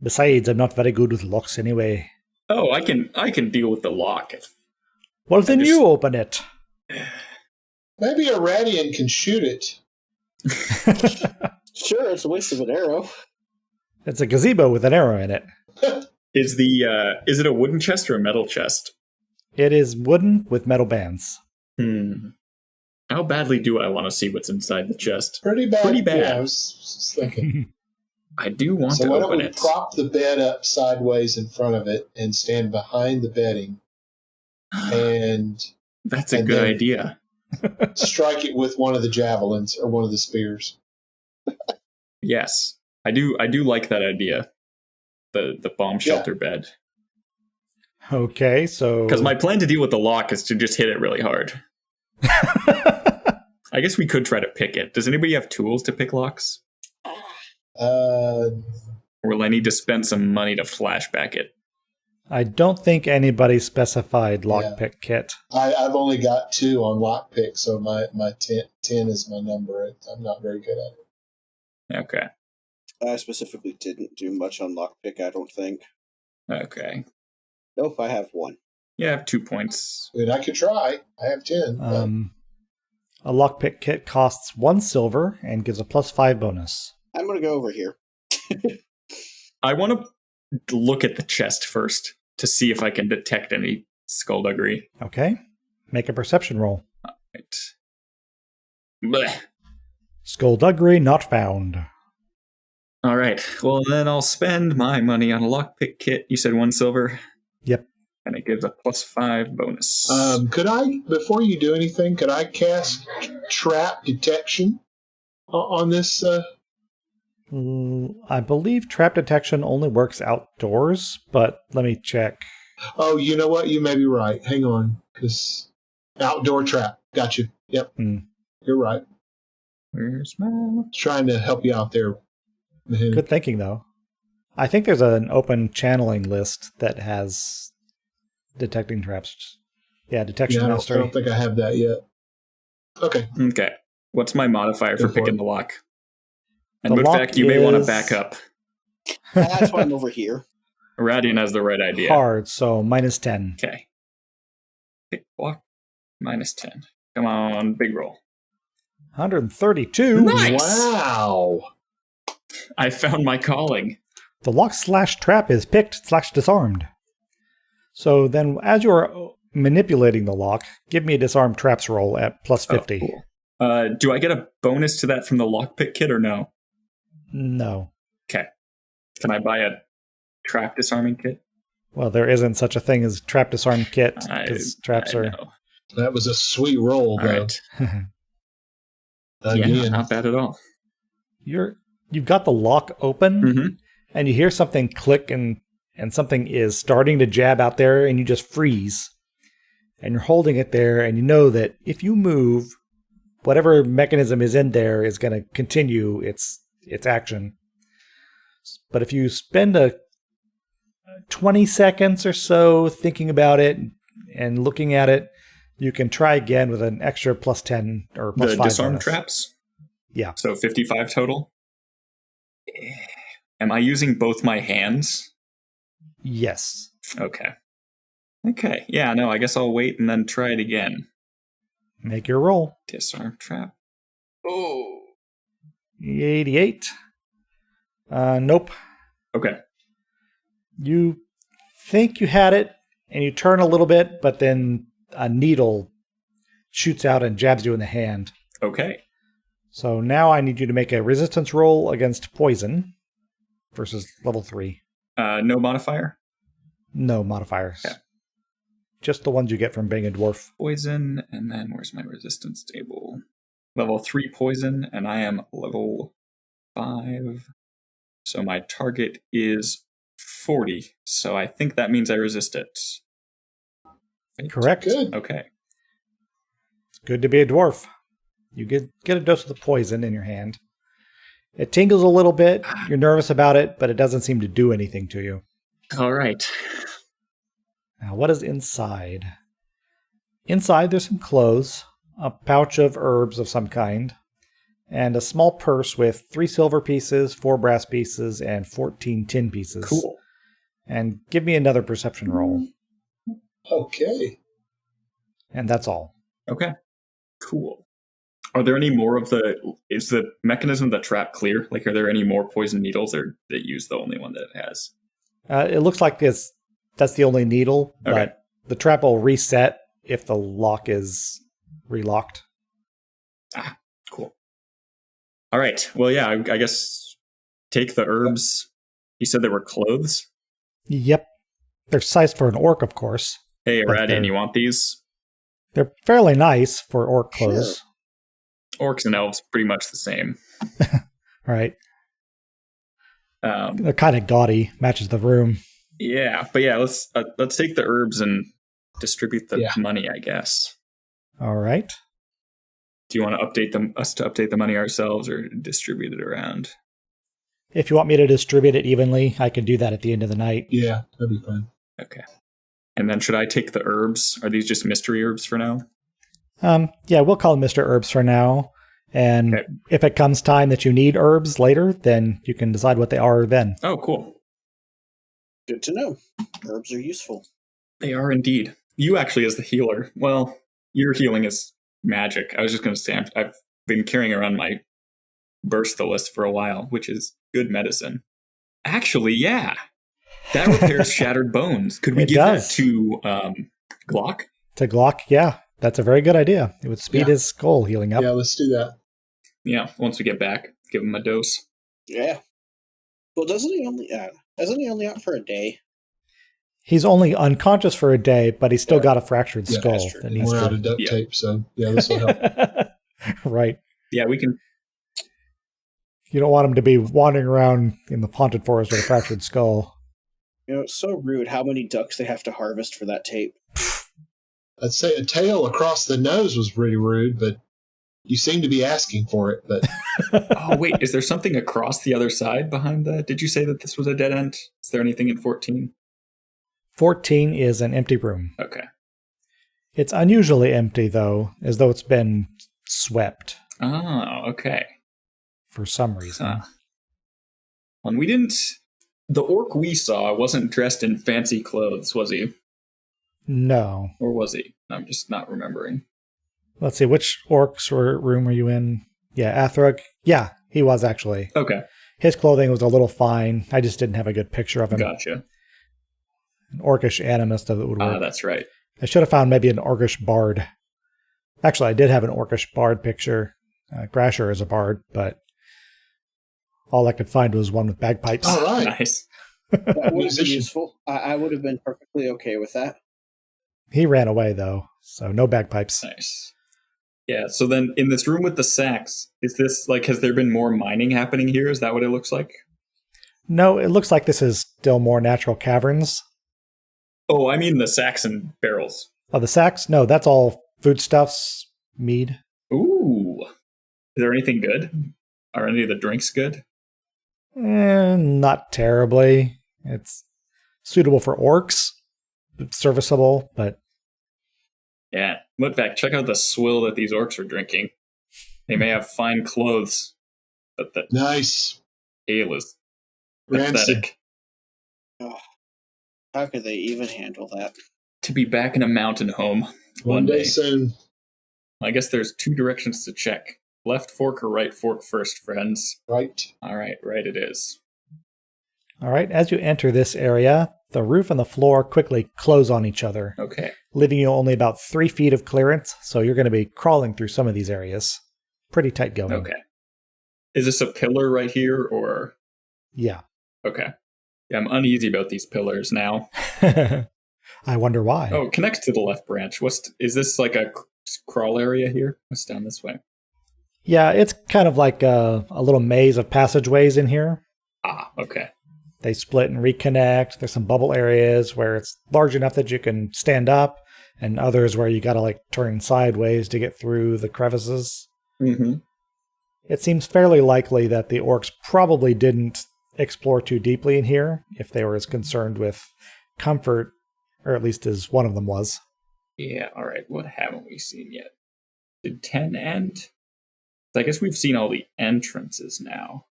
Besides, I'm not very good with locks anyway. Oh, I can deal with the lock. Well, then you open it. Maybe Aradion can shoot it. Sure, it's a waste of an arrow. It's a gazebo with an arrow in it. Is it a wooden chest or a metal chest? It is wooden with metal bands. How badly do I want to see what's inside the chest? Pretty bad. Yeah, I I was just thinking. I do want So to why don't open we it. prop the bed up sideways in front of it and stand behind the bedding and That's a and good then- idea. strike it with one of the javelins or one of the spears. Yes, I do like that idea. The bomb shelter bed. Okay, so... Because my plan to deal with the lock is to just hit it really hard. I guess we could try to pick it. Does anybody have tools to pick locks? Or will I need to spend some money to flashback it? I don't think anybody specified lockpick kit. I've only got 2 on lockpick, so my 10 is my number. I'm not very good at it. Okay. I specifically didn't do much on lockpick, I don't think. Okay. Nope, I have 1. Yeah, I have 2 points. And I could try. I have 10. A lockpick kit costs 1 silver and gives a +5 bonus. I'm going to go over here. I want to look at the chest first to see if I can detect any skullduggery. Okay. Make a perception roll. Right. Blech. Skullduggery not found. All right. Well, then I'll spend my money on a lockpick kit. You said 1 silver? Yep. And it gives a +5 bonus. Could I, before you do anything, could I cast trap detection on this? I believe trap detection only works outdoors, but let me check. Oh, you know what? You may be right. Hang on, because outdoor trap. Got you. Yep, You're right. Where's my... Trying to help you out there. Good thinking, though. I think there's an open channeling list that has detecting traps. Yeah, detection mastery. I don't think I have that yet. Okay. Okay. What's my modifier for picking the lock? And The in fact, you may want to back up. That's why I'm over here. Aradion has the right idea. Hard, so -10. Okay. Pick lock, -10. Come on, big roll. 132. Nice! Wow. I found my calling. The lock/trap is picked/disarmed. So then, as you are manipulating the lock, give me a disarm traps roll at +50. Oh, cool. Do I get a bonus to that from the lockpick kit or no? No. Okay. Can I buy a trap disarming kit? Well, there isn't such a thing as trap disarm kit, because traps are... know. That was a sweet roll, though. All right. Yeah, not bad at all. You've got the lock open, and you hear something click, and something is starting to jab out there, and you just freeze. And you're holding it there, and you know that if you move, whatever mechanism is in there is going to continue its action. But if you spend 20 seconds or so thinking about it and looking at it, you can try again with an extra +10 or +5. The disarm bonus. traps? Yeah. So 55 total? Am I using both my hands? Yes. Okay. Okay. Yeah, no, I guess I'll wait and then try it again. Make your roll. Disarm trap. Oh. 88. Nope. Okay. You think you had it, and you turn a little bit, but then a needle shoots out and jabs you in the hand. Okay. So now I need you to make a resistance roll against poison versus level 3. No modifier? No modifiers. Okay. Just the ones you get from being a dwarf. Poison, and then where's my resistance table? Level 3 poison, and I am level 5. So my target is 40. So I think that means I resist it. Right? Correct. Good. Okay. It's good to be a dwarf. You get a dose of the poison in your hand. It tingles a little bit. You're nervous about it, but it doesn't seem to do anything to you. All right. Now, what is inside? Inside, there's some clothes, a pouch of herbs of some kind, and a small purse with 3 silver pieces, 4 brass pieces, and 14 tin pieces. Cool. And give me another perception roll. Okay. And that's all. Okay. Cool. Are there any more of is the mechanism of the trap clear? Like, are there any more poison needles, or they use the only one that it has? It looks like that's the only needle, but the trap will reset if the lock is relocked. Ah, cool. All right. Well, yeah, I guess take the herbs. You said there were clothes? Yep. They're sized for an orc, of course. Hey, Aradion, you want these? They're fairly nice for orc clothes. Sure. Orcs and elves, pretty much the same. Right. They're kind of gaudy. Matches the room. Yeah, but yeah, let's take the herbs and distribute the money, I guess. All right. Do you want to update the money ourselves, or distribute it around? If you want me to distribute it evenly, I can do that at the end of the night. Yeah, that'd be fun. Okay. And then should I take the herbs? Are these just mystery herbs for now? Yeah, we'll call them Mr. Herbs for now. And if it comes time that you need herbs later, then you can decide what they are then. Oh, cool. Good to know. Herbs are useful. They are indeed. You actually, as the healer, well, your healing is magic. I was just going to say, I've been carrying around my burst list for a while, which is good medicine. Actually, yeah. That repairs shattered bones. Could we give that to Glock? To Glock, yeah. That's a very good idea. It would speed his skull healing up. Yeah, let's do that. Yeah, once we get back, give him a dose. Yeah. Well, isn't he only out for a day? He's only unconscious for a day, but he's still got a fractured skull that's true. that needs We're out to... of duct tape, so yeah, this will help. Right. Yeah, we can. You don't want him to be wandering around in the haunted forest with a fractured skull. It's so rude how many ducks they have to harvest for that tape. I'd say a tail across the nose was pretty rude, but you seem to be asking for it. But Oh, wait, is there something across the other side behind that? Did you say that this was a dead end? Is there anything in 14? 14 is an empty room. Okay. It's unusually empty, though, as though it's been swept Oh, okay. for some reason. Huh. And we didn't. The orc we saw wasn't dressed in fancy clothes, was he? No. Or was he? I'm just not remembering. Let's see, which orc's room were you in? Yeah, Athrug. Yeah, he was actually. Okay. His clothing was a little fine. I just didn't have a good picture of him. Gotcha. An orcish animist that would work. That's right. I should have found maybe an orcish bard. Actually, I did have an orcish bard picture. Grasher is a bard, but all I could find was one with bagpipes. all right, Nice. That would have been Musician. useful. I would have been perfectly okay with that. He ran away, though, so no bagpipes. Nice. Yeah, so then in this room with the sacks, is this like, has there been more mining happening here? Is that what it looks like? No, it looks like this is still more natural caverns. Oh, I mean the sacks and barrels. Oh, the sacks? No, that's all foodstuffs, mead. Ooh. Is there anything good? Are any of the drinks good? Not terribly. It's suitable for orcs. It's serviceable, but Yeah. Look back, check out the swill that these orcs are drinking. They may have fine clothes, but the nice. ale is Rancid. pathetic. Oh, how could they even handle that? To be back in a mountain home One day soon. I guess there's two directions to check. Left fork or right fork first, friends? Right. All right it is. all right. As you enter this area, the roof and the floor quickly close on each other, Okay. leaving you only about 3 feet of clearance, so you're going to be crawling through some of these areas. Pretty tight going. Okay. Is this a pillar right here, or? Yeah. Okay. Yeah, I'm uneasy about these pillars now. I wonder why. Oh, it connects to the left branch. Is this like a crawl area here? What's down this way? Yeah, it's kind of like a little maze of passageways in here. Ah, okay. They split and reconnect. There's some bubble areas where it's large enough that you can stand up, and others where you gotta like turn sideways to get through the crevices. Mm-hmm. It seems fairly likely that the orcs probably didn't explore too deeply in here if they were as concerned with comfort, or at least as one of them was. Yeah, all right. What haven't we seen yet? Did 10 end? I guess we've seen all the entrances now.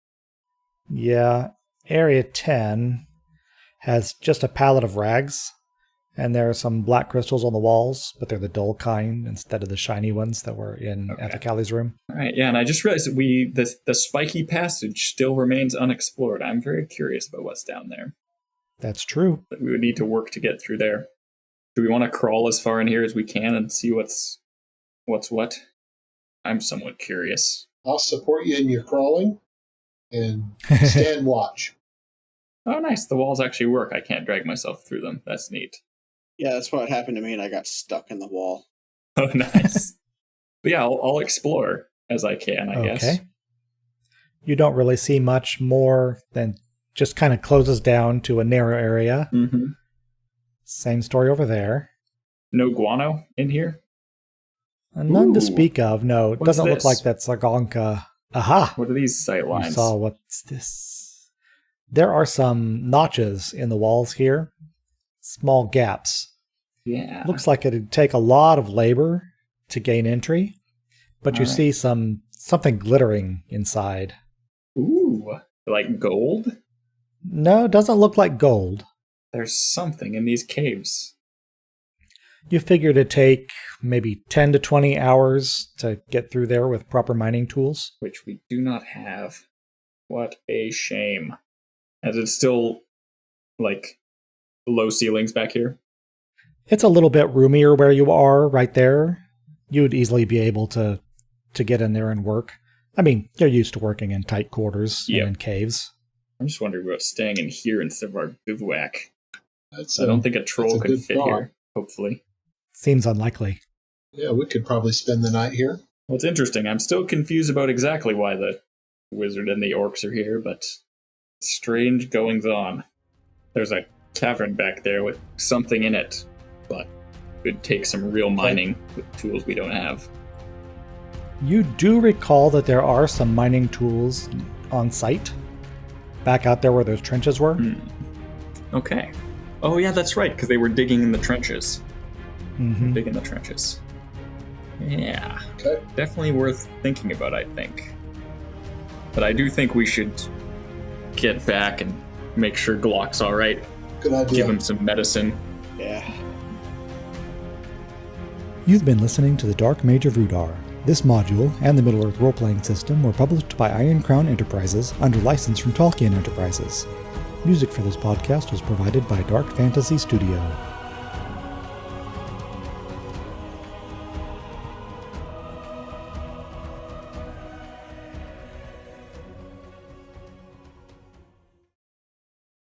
Yeah, Area 10 has just a palette of rags, and there are some black crystals on the walls, but they're the dull kind instead of the shiny ones that were in Ethacali's room. All right, yeah, and I just realized that the spiky passage still remains unexplored. I'm very curious about what's down there. That's true. But we would need to work to get through there. Do we want to crawl as far in here as we can and see what's what? I'm somewhat curious. I'll support you in your crawling and stand watch. Oh, nice. The walls actually work. I can't drag myself through them. That's neat. Yeah, that's what happened to me, and I got stuck in the wall. Oh, nice. But yeah, I'll explore as I can, I guess. Okay. You don't really see much more than just kind of closes down to a narrow area. Mm-hmm. Same story over there. No guano in here? None to Ooh. speak of, no. It What's doesn't look this? like that's Zagonka. Aha! What are these sight You lines? saw what's this? There are some notches in the walls here. Small gaps. Yeah. Looks like it'd take a lot of labor to gain entry, but you All right. see something glittering inside. Ooh, like gold? No, it doesn't look like gold. There's something in these caves. You figure it'd take maybe 10 to 20 hours to get through there with proper mining tools. Which we do not have. What a shame. And it's still, like, low ceilings back here. It's a little bit roomier where you are right there. You'd easily be able to get in there and work. I mean, you're used to working in tight quarters Yep. and in caves. I'm just wondering about staying in here instead of our bivouac. That's I don't think a troll that's a could good fit thought. here, hopefully. Seems unlikely. Yeah, we could probably spend the night here. Well, it's interesting. I'm still confused about exactly why the wizard and the orcs are here, but strange goings on. There's a cavern back there with something in it, but could take some real mining with tools we don't have. You do recall that there are some mining tools on site, back out there where those trenches were. Okay. Oh, yeah, that's right, because they were digging in the trenches. Mm-hmm. Digging the trenches. Yeah. Okay. Definitely worth thinking about, I think. But I do think we should get back and make sure Glock's alright. Good idea. Give him some medicine. Yeah. You've been listening to The Dark Mage of Rhudaur. This module and the Middle-earth role-playing system were published by Iron Crown Enterprises under license from Tolkien Enterprises. Music for this podcast was provided by Dark Fantasy Studio.